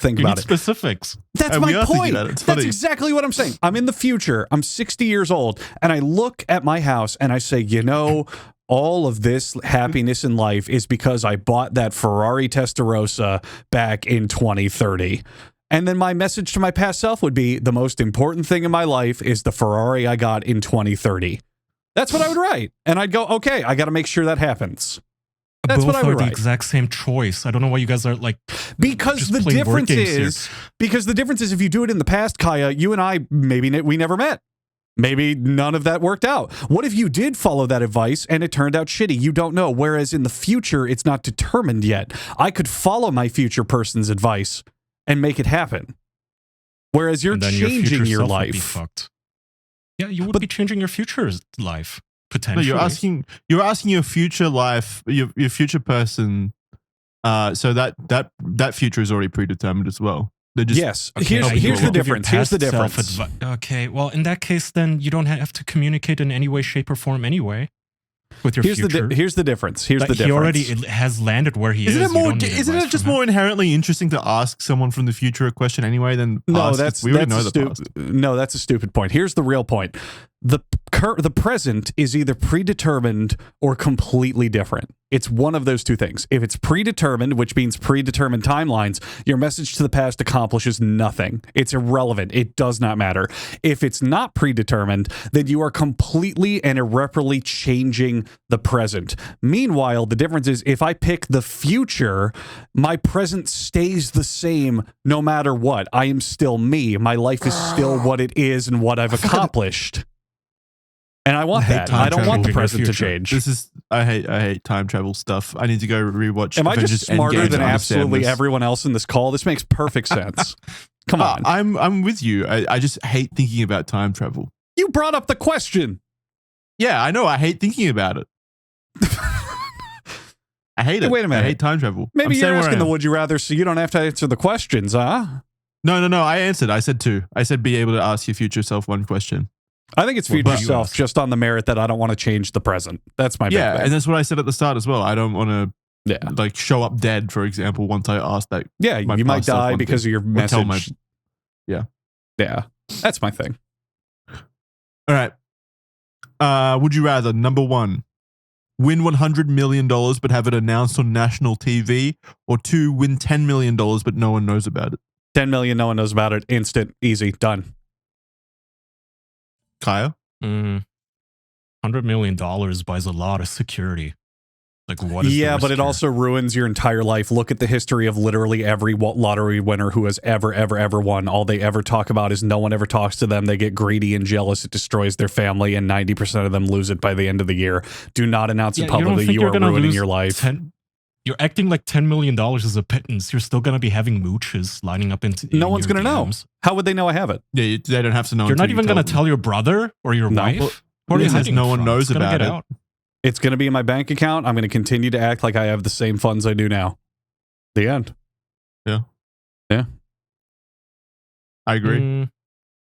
You need
it.
specifics.
That's
And we
my
are thinking
point.
about it. It's
That's
funny.
exactly what I'm saying. I'm in the future. I'm 60 years old, and I look at my house and I say, you know, all of this happiness in life is because I bought that Ferrari Testarossa back in 2030. And then my message to my past self would be, the most important thing in my life is the Ferrari I got in 2030. That's what I would write. And I'd go, okay, I got to make sure that happens. That's
Both
what I would
are the
write.
exact same choice. I don't know why you guys are like
Because
just
the
playing board
difference
games
is if you do it in the past, Kaya, you and I, maybe we never met. Maybe none of that worked out. What if you did follow that advice and it turned out shitty? You don't know. Whereas in the future, it's not determined yet. I could follow my future person's advice and make it happen. Whereas you're
and then
changing
future
your
self would be
life.
fucked. Yeah, you would be changing your future's life
No,
potentially.
you're asking your future life, your future person. So that future is already predetermined as well. They're just
Yes.
Okay,
Here's
now you
the
give your
difference. Here's the
past self
difference.
Okay, well, in that case, then you don't have to communicate in any way, shape, or form anyway with your
Here's
future.
here's the difference. Here's the
Like,
difference.
he already has landed where he is.
Isn't it
You
more?
don't need
Isn't
advice
it just
from him.
more inherently interesting to ask someone from the future a question anyway than
No,
ask? We already know the past.
No, that's a stupid point. Here's the real point. The present is either predetermined or completely different. It's one of those two things. If it's predetermined, which means predetermined timelines, your message to the past accomplishes nothing. It's irrelevant. It does not matter. If it's not predetermined, then you are completely and irreparably changing the present. Meanwhile, the difference is if I pick the future, my present stays the same no matter what. I am still me. My life is still what it is and what I've accomplished. And I want
hate
that.
time
I don't want the
travel in your
present to
future.
change.
This is I hate time travel stuff. I need to go rewatch.
Am I
Avengers
just smarter
Endgame
than
to understand
absolutely
this.
everyone else in this call? This makes perfect sense. Come on.
I'm with you. I just hate thinking about time travel.
You brought up the question.
Yeah, I know. I hate thinking about it. I hate it.
Wait a minute.
I hate time travel.
Maybe
I'm
you're
staying where I
asking the
am.
would you rather so you don't have to answer the questions, huh?
No. I answered. I said 2. I said be able to ask your future self one question.
I think it's
What
future
about you,
self
ask?
just on the merit that I don't want to change the present. That's my big
Yeah,
thing.
and that's what I said at the start as well. I don't want to
Yeah.
like show up dead, for example, once I ask that.
Yeah,
my
you might
past self
die
one
because
thing.
of your
Or tell
message.
Yeah.
Yeah. That's my thing.
All right. Would you rather, number 1, win $100 million but have it announced on national TV, or 2, win $10 million but no one knows about it?
10 million, no one knows about it. Instant, easy, done.
Kaya?
$100 million buys a lot of security. Like, what is the
Yeah, but
risk
it
here?
also ruins your entire life. Look at the history of literally every lottery winner who has ever won. All they ever talk about is no one ever talks to them. They get greedy and jealous. It destroys their family, and 90% of them lose it by the end of the year. Do not announce in
Yeah, you don't
public that
think
you
you're
are
gonna
ruining
lose
your life.
You're acting like $10 million is a pittance. You're still going to be having mooches lining up into
No one's going to know. How would they know I have it?
Yeah, they don't have to know.
You're not
until
even
you
going to
them.
tell your brother or your
No.
wife.
Well,
What are you
because
hiding
no
it
one
from?
knows
It's gonna
about
get
it.
out.
It's going to be in my bank account. I'm going to continue to act like I have the same funds I do now. The end.
I agree.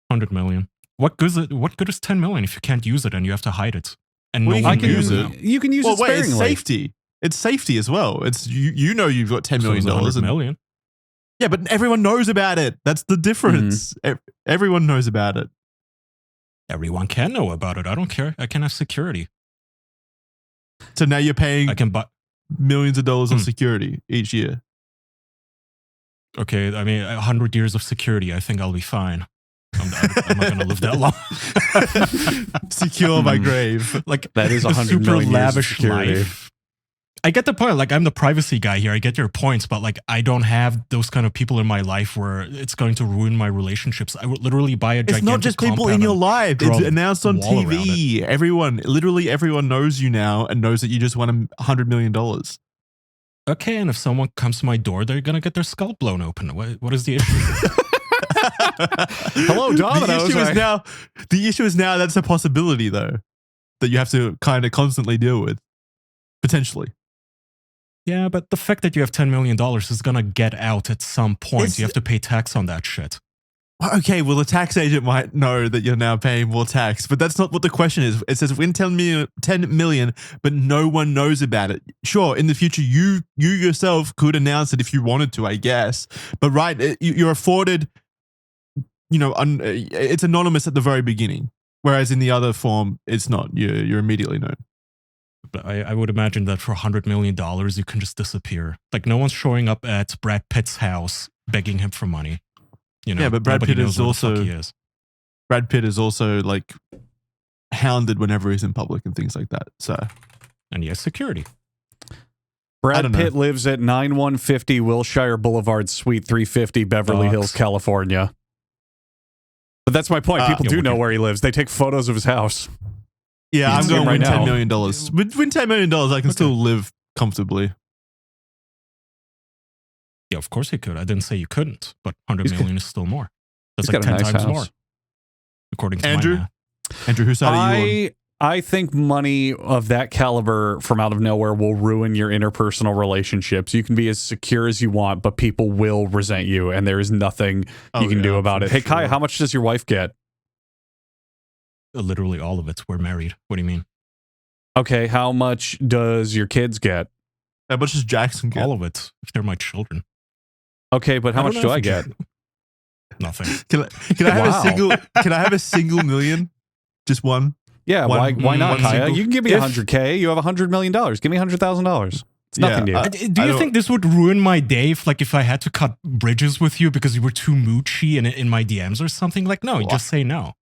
100 million. What good is 10 million if you can't use it and you have to hide it? And
Well,
no
you
one
can
knows
use it.
now.
You can use
Well,
it
wait,
sparingly.
it's safety. It's safety as well. It's you know you've got $10
So
million.
it's 100
and-
million.
Yeah, but everyone knows about it. That's the difference. Everyone knows about it.
Everyone can know about it. I don't care. I can have security.
So now you're paying
I can buy.
millions of dollars on
Hmm.
security each year.
Okay, I mean, 100 years of security. I think I'll be fine. I'm not going to live that long.
Secure my grave.
Like
That is
a
100
super
million years of
lavish
security.
life. I get the point. Like, I'm the privacy guy here. I get your points, but like, I don't have those kind of people in my life where it's going to ruin my relationships. I would literally buy a
It's
gigantic
not just people in
compound
your
and
life.
draw
It's
a
announced on
wall around
TV. Literally everyone knows you now and knows that you just won $100 million.
Okay, and if someone comes to my door, they're gonna get their scalp blown open. What is the issue?
Hello, Domino's.
The issue is now that's a possibility though that you have to kind of constantly deal with, potentially.
Yeah, but the fact that you have $10 million is gonna get out at some point.
It's-
You have to pay tax on that shit.
Okay, well, the tax agent might know that you're now paying more tax, but that's not what the question is. It says win 10 million, but no one knows about it. Sure, in the future, you yourself could announce it if you wanted to, I guess. But right, you're afforded, it's anonymous at the very beginning, whereas in the other form, it's not. You're immediately known.
But I would imagine that for $100 million, you can just disappear. Like, no one's showing up at Brad Pitt's house begging him for money. You know,
Yeah, but Brad
nobody
Pitt
knows
is
where the fuck
also-
he is.
Brad Pitt is also like hounded whenever he's in public and things like that. So
And he has security.
I
Brad
don't know.
Pitt lives at 9150 Wilshire Boulevard, Suite 350, Beverly
Bucks.
Hills, California. But that's my point. People
Yeah,
do
we
know
can-
where he lives. They take photos of his house.
yeah,
He's
I'm going to
right
win
now.
$10 million. With win $10 million, I can
Okay.
still live comfortably.
Yeah, of course he could. I didn't say you couldn't, but 100
He's
million is still more. That's
He's
like
got a
10
nice
times
house.
more, according to
Andrew?
my math.
Andrew, whose side are you on?
I think money of that caliber from out of nowhere will ruin your interpersonal relationships. You can be as secure as you want, but people will resent you, and there is nothing you can do about
for
it. Hey, Kai,
sure.
how much does your wife get?
Literally all of it. We're married. What do you mean?
Okay, how much does your kids get?
How much does Jackson get?
All of it. If they're my children.
Okay, but how
don't
much
know
do I
if
get?
Nothing.
Can I have
Wow.
a single? Can I have a single million? Just one.
Yeah,
One-
why not,
one
Kaya?
single-
You can give me
If-
$100K. You have $100 million. Give me $100,000. It's nothing
Yeah,
to you.
Do
I
you
don't-
think this would ruin my day if I had to cut bridges with you because you were too moochy in my DMs or something? Like, no, you just say no.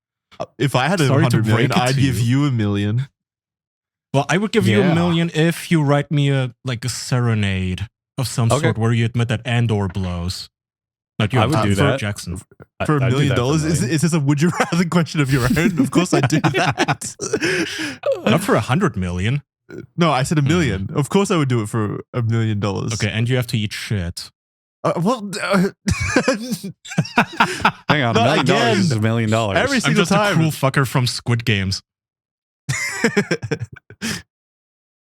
If I had a
Sorry to
100 million,
break it
I'd
to
give
you.
you $1 million.
Well, I would give you
Yeah.
$1 million if you write me a serenade of some
Okay.
sort where you admit that Andor blows. Not you,
I would
I'm
do
sorry,
that.
Jackson.
For
I'd
$1
do
million?
that for $1 million.
Is this a would you rather question of your own? Of course I do that.
Not for 100 million.
No, I said $1 million. Of course I would do it for $1 million.
Okay, and you have to eat shit.
Well,
Hang on,
Not
$1 million
again.
is $1 million.
Every
I'm
single
just
time.
a cruel fucker from Squid Games.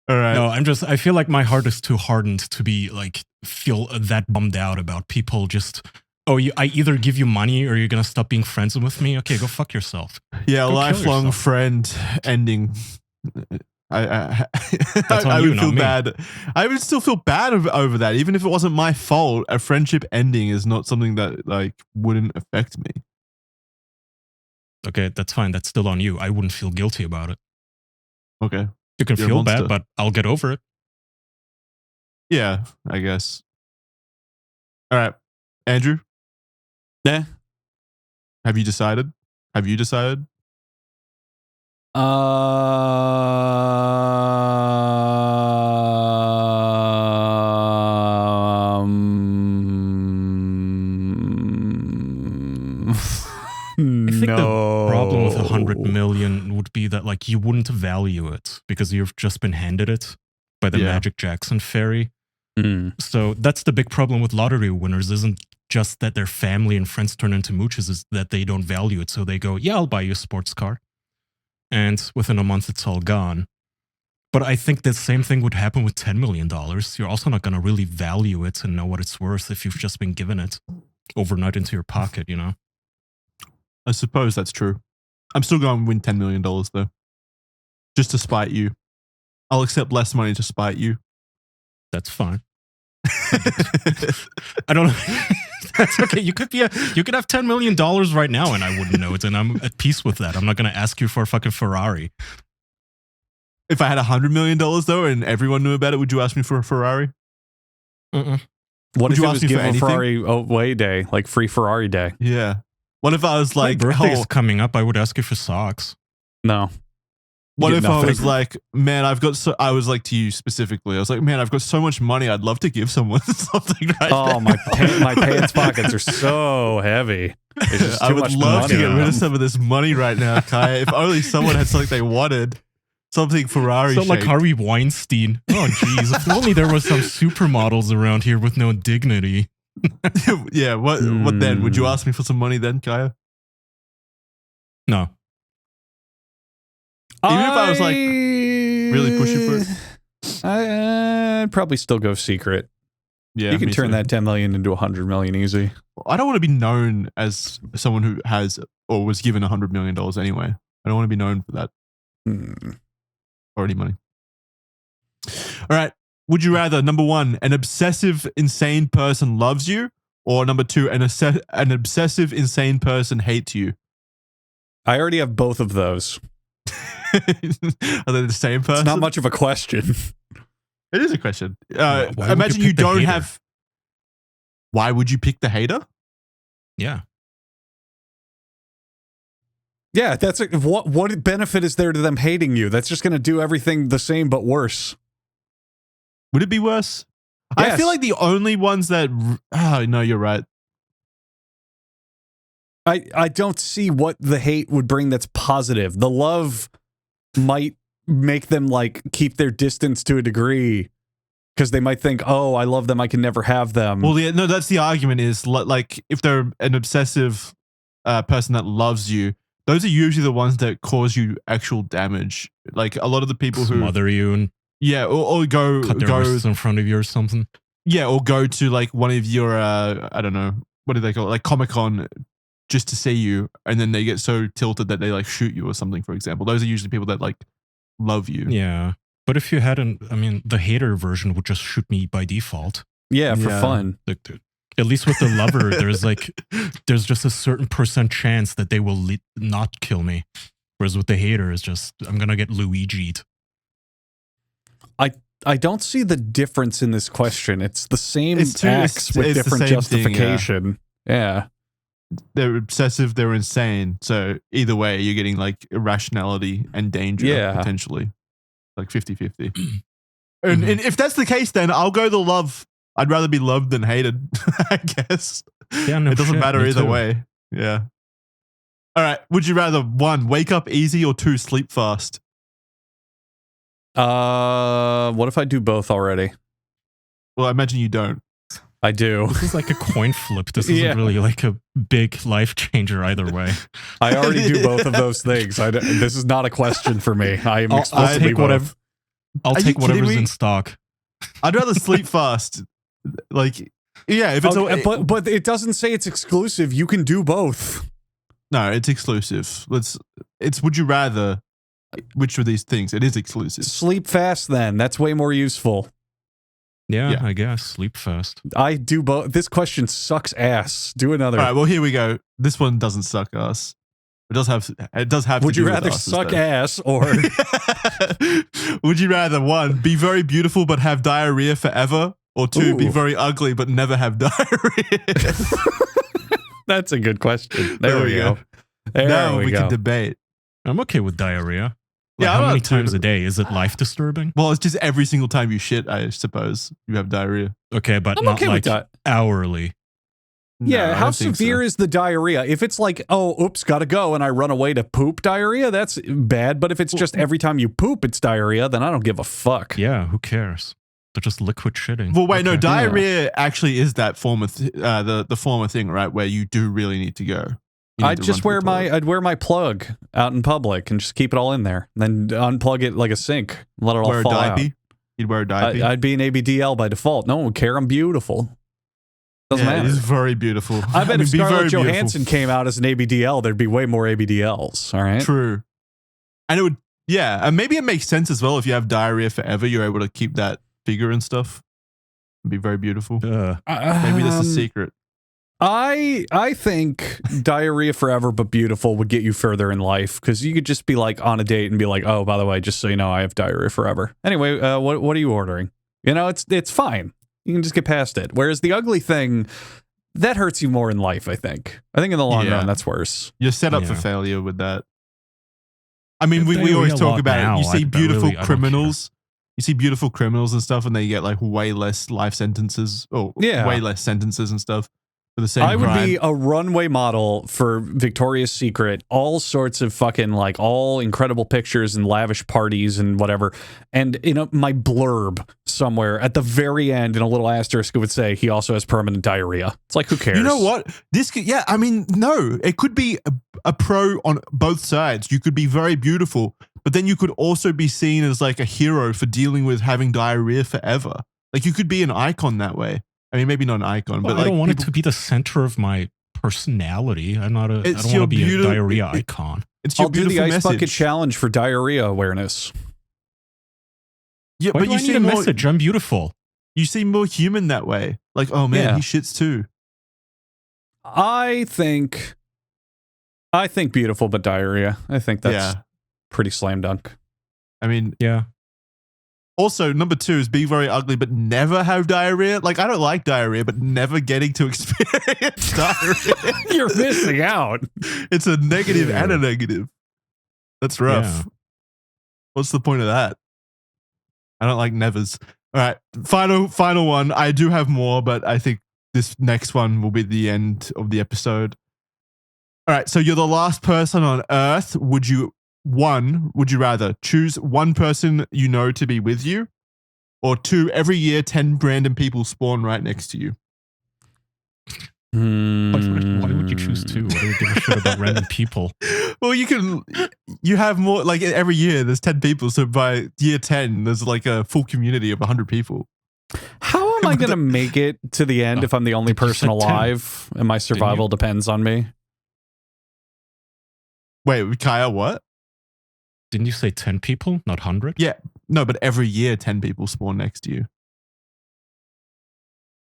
All right.
No, I feel like my heart is too hardened to be like, feel that bummed out about people just, I either give you money or you're going to stop being friends with me. Okay, go fuck yourself.
Yeah,
Go kill
lifelong
yourself.
friend ending. I
That's on
I
you,
would feel
not me.
bad. I would still feel bad over that, even if it wasn't my fault. A friendship ending is not something that like wouldn't affect me.
Okay, that's fine. That's still on you. I wouldn't feel guilty about it.
Okay.
You can
You're a
feel
monster.
bad, but I'll get over it.
Yeah, I guess. All right, Andrew.
Yeah.
Have you decided? Have you decided?
I think the problem with 100
no.
million would be that like you wouldn't value it because you've just been handed it by the
Yeah.
Magic Jackson fairy.
Mm.
So that's the big problem with lottery winners isn't just that their family and friends turn into mooches, is that they don't value it. So they go, yeah, I'll buy you a sports car. And within a month, it's all gone. But I think the same thing would happen with $10 million. You're also not going to really value it and know what it's worth if you've just been given it overnight into your pocket, you know?
I suppose that's true. I'm still going to win $10 million though, just to spite you. I'll accept less money to spite you.
That's fine. I don't know. That's okay. You could have $10 million right now and I wouldn't know it. And I'm at peace with that. I'm not going to ask you for a fucking Ferrari.
If I had $100 million though, and everyone knew about it, would you ask me for a Ferrari?
What
Would
if
you
you
ask
was
me for
give a
anything?
Ferrari away day, like free Ferrari day?
Yeah. What if I was like,
My birthday's
oh,
coming up. I would ask you for socks.
No.
what
get
if I
nothing.
was like, man, I was like to you specifically, I was like, man, I've got so much money, I'd love to give someone something right
Oh,
now.
my pants pockets are so heavy. It's just
I
too
would
much
love
money
to get
on
rid of
them.
some of this money right now, Kaya. If only someone had something they wanted. Something Ferrari
So like
shaped.
Harvey Weinstein. Oh, jeez. If only there was some supermodels around here with no dignity.
Yeah, what then? Would you ask me for some money then, Kaya?
No.
Even if I was like really pushing for it?
I'd probably still go secret.
Yeah,
You can
me
turn
too.
that 10 million into 100 million easy.
I don't want to be known as someone who has or was given $100 million anyway. I don't want to be known for that.
Hmm.
Already money. All right. Would you rather, number one, an obsessive, insane person loves you, or number two, an obsessive, insane person hates you?
I already have both of those.
Are they the same person?
It's not much of a question.
It is a question.
Why would you
Imagine you
pick the
don't
hater?
have. Why would you pick the hater?
Yeah.
Yeah, that's what benefit is there to them hating you? That's just going to do everything the same but worse.
Would it be worse? I
Yes.
feel like the only ones that. Oh, no, you're right.
I don't see what the hate would bring that's positive. The love might make them like keep their distance to a degree because they might think, "Oh, I love them. I can never have them."
Well, no, that's the argument is like if they're an obsessive person that loves you, those are usually the ones that cause you actual damage. Like a lot of the people who,
Smother you and
yeah, or go
cut their wrists in front of you or something.
yeah, or go to like one of your I don't know, what do they call it, like Comic-Con, just to see you, and then they get so tilted that they like shoot you or something. For example, those are usually people that like love you.
Yeah. But if you hadn't, I mean, the hater version would just shoot me by default.
yeah, for
Yeah.
fun.
Like, at least with the lover, there's just a certain % chance that they will not kill me. Whereas with the hater, it's just, I'm going to get Luigi'd.
I don't see the difference in this question. It's the same
It's
acts with
it's the
different
same thing, yeah.
justification. Yeah.
They're obsessive, they're insane. So either way, you're getting like irrationality and danger
Yeah.
potentially. Like 50-50. And if that's the case, then I'll go the love. I'd rather be loved than hated, I guess.
Yeah, no
It doesn't
shit,
matter
me
either
too.
way. Yeah. All right. Would you rather one, wake up easy, or two, sleep fast?
What if I do both already?
Well, I imagine you don't.
I do.
This is like a coin flip. This isn't really like a big life changer either way.
I already do both of those things. This is not a question for me. I am explicitly both.
I'll take whatever's in stock.
I'd rather sleep fast. Like, yeah, if it's
but it doesn't say it's exclusive. You can do both.
No, it's exclusive. It's would you rather? Which of these things? It is exclusive.
Sleep fast, then. That's way more useful.
Yeah, I guess. Sleep fast.
I do both. This question sucks ass. Do another.
All right, well, here we go. This one doesn't suck ass. It does have.
Would
to
you
do
rather
with asses,
suck
though.
ass or?
Would you rather, 1, be very beautiful but have diarrhea forever, or 2, be very ugly but never have diarrhea?
That's a good question. There we go.
Now we can debate.
I'm okay with diarrhea. Like,
Yeah,
how
I'm
many
not too.
times a day? Is it life disturbing?
Well, it's just every single time you shit, I suppose, you have diarrhea.
Okay, but
I'm
not
okay
like
with that.
hourly.
Yeah,
No, I
how
don't think
severe
so.
is the diarrhea? If it's like, oh, oops, gotta go, and I run away to poop diarrhea, that's bad. But if it's just every time you poop, it's diarrhea, then I don't give a fuck.
Yeah, who cares? They're just liquid shitting.
Well, wait, no,
Okay.
diarrhea actually is that form of the form of thing, right? Where you do really need to go. You need
I'd
to
just
run to the toilet.
I'd wear my plug out in public and just keep it all in there, and then unplug it like a sink, let it all
Wear a
fall out.
diaper. You'd wear a diaper.
I'd be an ABDL by default. No one would care. I'm beautiful. Doesn't
It
matter.
is very beautiful.
I bet if
be very
Scarlett
beautiful.
Johansson came out as an ABDL, there'd be way more ABDLs. All right.
True. And it would, yeah, and maybe it makes sense as well if you have diarrhea forever, you're able to keep that figure and stuff. It'd be very beautiful. Maybe that's the secret.
I think diarrhea forever but beautiful would get you further in life, because you could just be like on a date and be like, oh, by the way, just so you know, I have diarrhea forever. Anyway, what are you ordering? You know, it's fine. You can just get past it. Whereas the ugly thing, that hurts you more in life, I think. I think in the long
Yeah.
run, that's worse.
You're set up for
Yeah.
failure with that. I mean,
If
we
diarrhea
always
a
talk
lot
about
now,
it. You see
I
beautiful
really- I don't
criminals. You see beautiful criminals and stuff, and they get like way less life sentences, or
Yeah.
way less sentences and stuff for the same
I would
crime.
be a runway model for Victoria's Secret, all sorts of fucking like all incredible pictures and lavish parties and whatever. And my blurb somewhere at the very end in a little asterisk, it would say he also has permanent diarrhea. It's like, who cares?
You know what? This could, yeah, I mean, no, it could be a pro on both sides. You could be very beautiful, but then you could also be seen as like a hero for dealing with having diarrhea forever. Like you could be an icon that way. I mean, maybe not an icon,
Well,
but
I
like
don't want it
people-
to be the center of my personality. I don't want
It's
to
your
be a
beautiful-
diarrhea icon.
It's your
I'll do
beautiful
the ice bucket
message.
challenge for diarrhea awareness.
Yeah,
Why
but
do
you
I need
seem
a
more.
message? I'm beautiful.
You seem more human that way. Like, oh man,
Yeah.
he shits too.
I think beautiful but diarrhea. I think that's
Yeah.
pretty slam dunk.
I mean,
Yeah.
also number 2 is be very ugly but never have diarrhea. Like, I don't like diarrhea, but never getting to experience diarrhea.
You're missing out.
It's a negative
Yeah.
and a negative. That's rough.
Yeah.
What's the point of that? I don't like nevers. All right, final one. I do have more, but I think this next one will be the end of the episode. All right, so you're the last person on Earth. Would you rather choose one person you know to be with you, or 2, every year 10 random people spawn right next to you?
Why would you choose 2? Why do you give a shit about random people?
Well, you have more, like every year there's 10 people. So by year 10, there's like a full community of 100 people.
How am I going to make it to the end if I'm the only
you
person
said 10.
alive and my survival depends on me?
Wait, Kaya, what?
Didn't you say 10 people, not 100?
Yeah. No, but every year 10 people spawn next to you.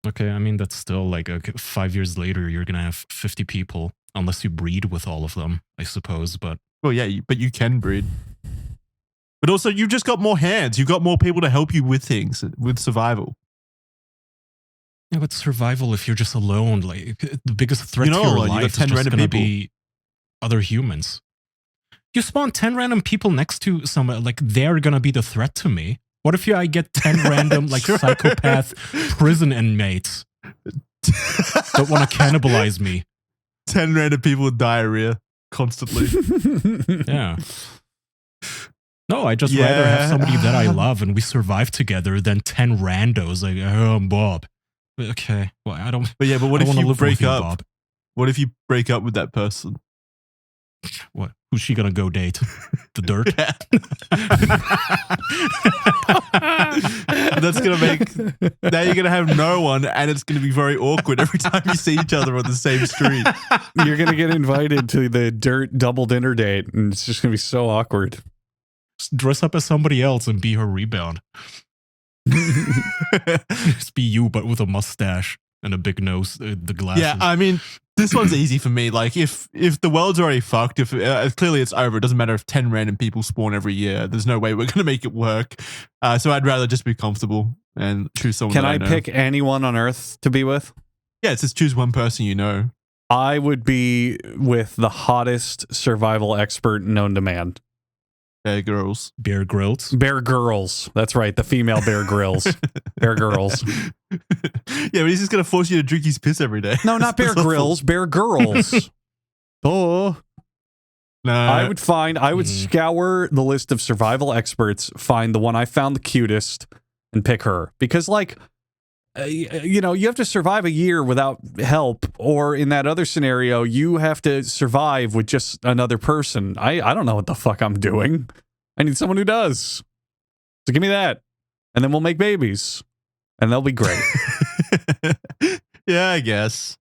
Okay, I mean, that's still like 5 years later, you're going to have 50 people, unless you breed with all of them, I suppose. But
Well, yeah, but you can breed. But also, you've just got more hands. You've got more people to help you with things, with survival.
yeah, but survival, if you're just alone, like the biggest threat
You're
to
not
your
alone, you got
life is
10
just
random
going to
people.
be other humans. You spawn 10 random people next to someone, like they're going to be the threat to me. What if I get 10 random, like,
Sure.
psychopath prison inmates that want to cannibalize me?
10 random people with diarrhea constantly.
Yeah. No, I just rather have somebody that I love and we survive together than 10 randos. Like, oh, I'm Bob. Okay, well, I don't.
But what
I
if
wanna
you
live
break
with you,
up?
Bob.
What if you break up with that person?
What? Who's she gonna go date? The dirt?
That's gonna make. Now you're gonna have no one, and it's gonna be very awkward every time you see each other on the same street.
You're gonna get invited to the dirt double dinner date, and it's just gonna be so awkward.
Just dress up as somebody else and be her rebound. Just be you, but with a mustache and a big nose, the glasses.
Yeah, I mean, this one's easy for me. Like, if the world's already fucked, if clearly it's over, it doesn't matter if 10 random people spawn every year. There's no way we're gonna make it work. So I'd rather just be comfortable and choose someone.
Can
that
I
know.
pick anyone on Earth to be with?
Yeah, it's just choose one person you know.
I would be with the hottest survival expert known to man.
Bear Girls.
Bear Grylls.
Bear Girls. That's right, the female Bear Grylls. Bear Girls.
Yeah, but he's just gonna force you to drink his piss every day.
No, not Bear
That's awful.
Grylls. Bear Girls. Oh.
No,
I would scour the list of survival experts, find the one I found the cutest, and pick her. Because, like, you have to survive a year without help, or in that other scenario, you have to survive with just another person. I don't know what the fuck I'm doing. I need someone who does. So give me that, and then we'll make babies, and they'll be great.
Yeah, I guess.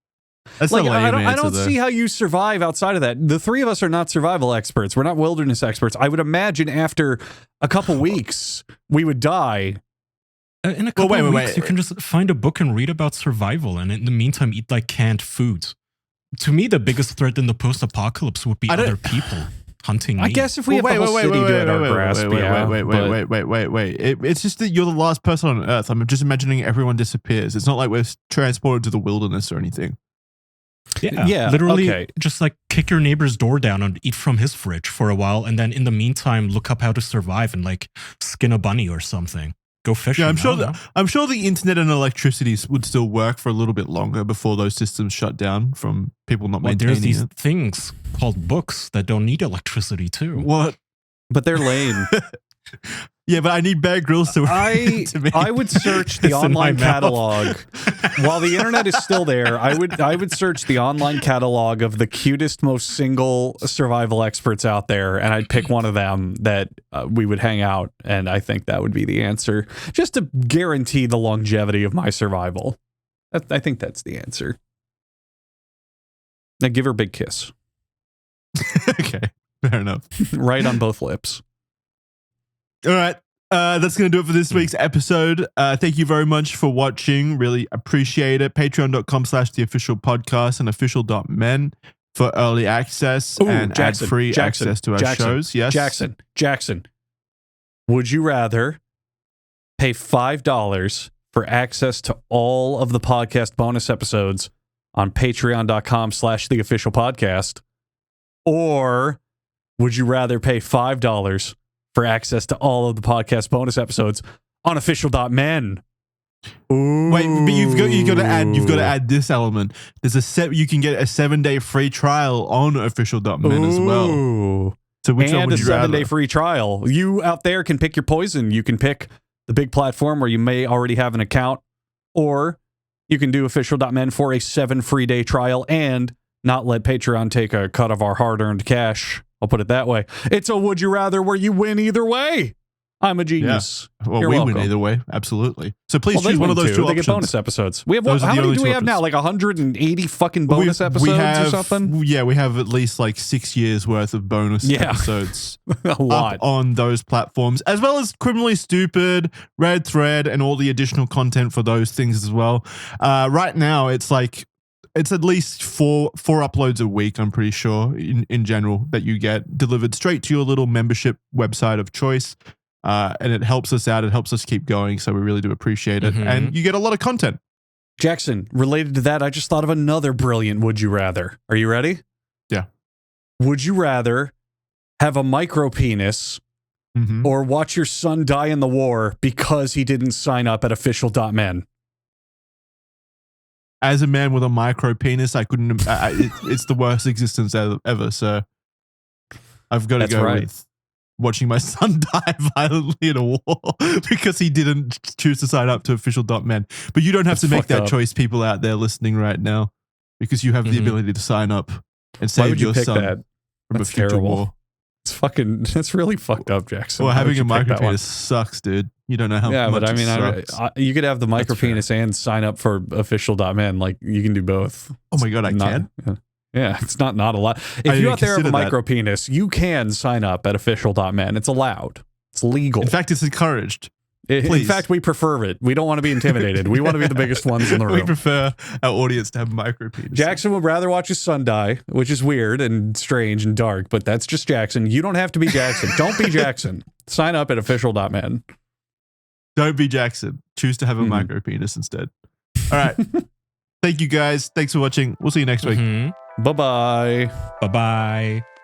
That's
Like,
a lame
I
answer,
don't
though.
see how you survive outside of that. The three of us are not survival experts. We're not wilderness experts. I would imagine after a couple weeks, we would die.
In a couple of weeks, you can just find a book and read about survival, and in the meantime, eat like canned foods. To me, the biggest threat in the post-apocalypse would be other people hunting me.
I guess if we have the whole city at our grasp,
wait. It's just that you're the last person on Earth. I'm just imagining everyone disappears. It's not like we're transported to the wilderness or anything.
Yeah, literally, just like kick your neighbor's door down and eat from his fridge for a while, and then in the meantime, look up how to survive and like skin a bunny or something. Go fishing.
Yeah, I'm sure the internet and electricity would still work for a little bit longer before those systems shut down from people not maintaining
there's these
it.
things called books that don't need electricity too.
What?
But they're lame.
Yeah, but I need Bear Grylls to
I would search the online catalog. While the internet is still there, I would search the online catalog of the cutest, most single survival experts out there, and I'd pick one of them that we would hang out, and I think that would be the answer, just to guarantee the longevity of my survival. I think that's the answer. Now give her a big kiss.
Okay, fair enough.
Right on both lips.
All right. That's going to do it for this week's episode. Thank you very much for watching. Really appreciate it. Patreon.com/theofficialpodcast and official.men for early access and ad-free access to our shows. Yes.
Jackson. Would you rather pay $5 for access to all of the podcast bonus episodes on patreon.com/theofficialpodcast, or would you rather pay $5 for access to all of the podcast bonus episodes on official.men?
Wait, but you've got to add this element. There's you can get a 7-day free trial on official.men as well. So which one would you rather?
And a 7-day free trial. You out there can pick your poison. You can pick the big platform where you may already have an account, or you can do official.men for a 7 free day trial and not let Patreon take a cut of our hard-earned cash. I'll put it that way. It's a would you rather where you win either way. I'm a genius.
Yeah. Well,
You're
we
welcome.
win either way. Absolutely. So please choose one of those two
They
options.
get bonus episodes. We have
Those
how
are the
many
only
do we
two
have now?
options.
Like 180 fucking bonus episodes or something?
Yeah, we have at least like 6 years worth of bonus episodes
a lot
up on those platforms, as well as Criminally Stupid, Red Thread, and all the additional content for those things as well. Right now, it's at least four uploads a week, I'm pretty sure, in general, that you get delivered straight to your little membership website of choice. And it helps us out. It helps us keep going. So we really do appreciate it. And you get a lot of content.
Jackson, related to that, I just thought of another brilliant would you rather. Are you ready?
Yeah.
Would you rather have a micro penis or watch your son die in the war because he didn't sign up at official.men?
As a man with a micro penis, I couldn't. It's the worst existence ever. So I've got to go with watching my son die violently in a war because he didn't choose to sign up to official.men. But you don't have to make that choice, people out there listening right now, because you have the ability to sign up and save your son from a future war.
It's fucking, that's really fucked up, Jackson.
Well, having a micropenis sucks, dude. You don't know how much
but I mean, you could have the micropenis and sign up for official.men. Like, you can do both.
Oh my God, I can?
Yeah, it's not a lot. If you out there have a micropenis, you can sign up at official.men. It's allowed. It's legal.
In fact, it's encouraged.
In fact, we prefer it. We don't want to be intimidated. We want to be the biggest ones in the room.
We prefer our audience to have micropenis.
Jackson would rather watch his son die, which is weird and strange and dark, but that's just Jackson. You don't have to be Jackson. Don't be Jackson. Sign up at official.men.
Don't be Jackson. Choose to have a micropenis instead. All right. Thank you, guys. Thanks for watching. We'll see you next week.
Bye-bye.
Bye-bye.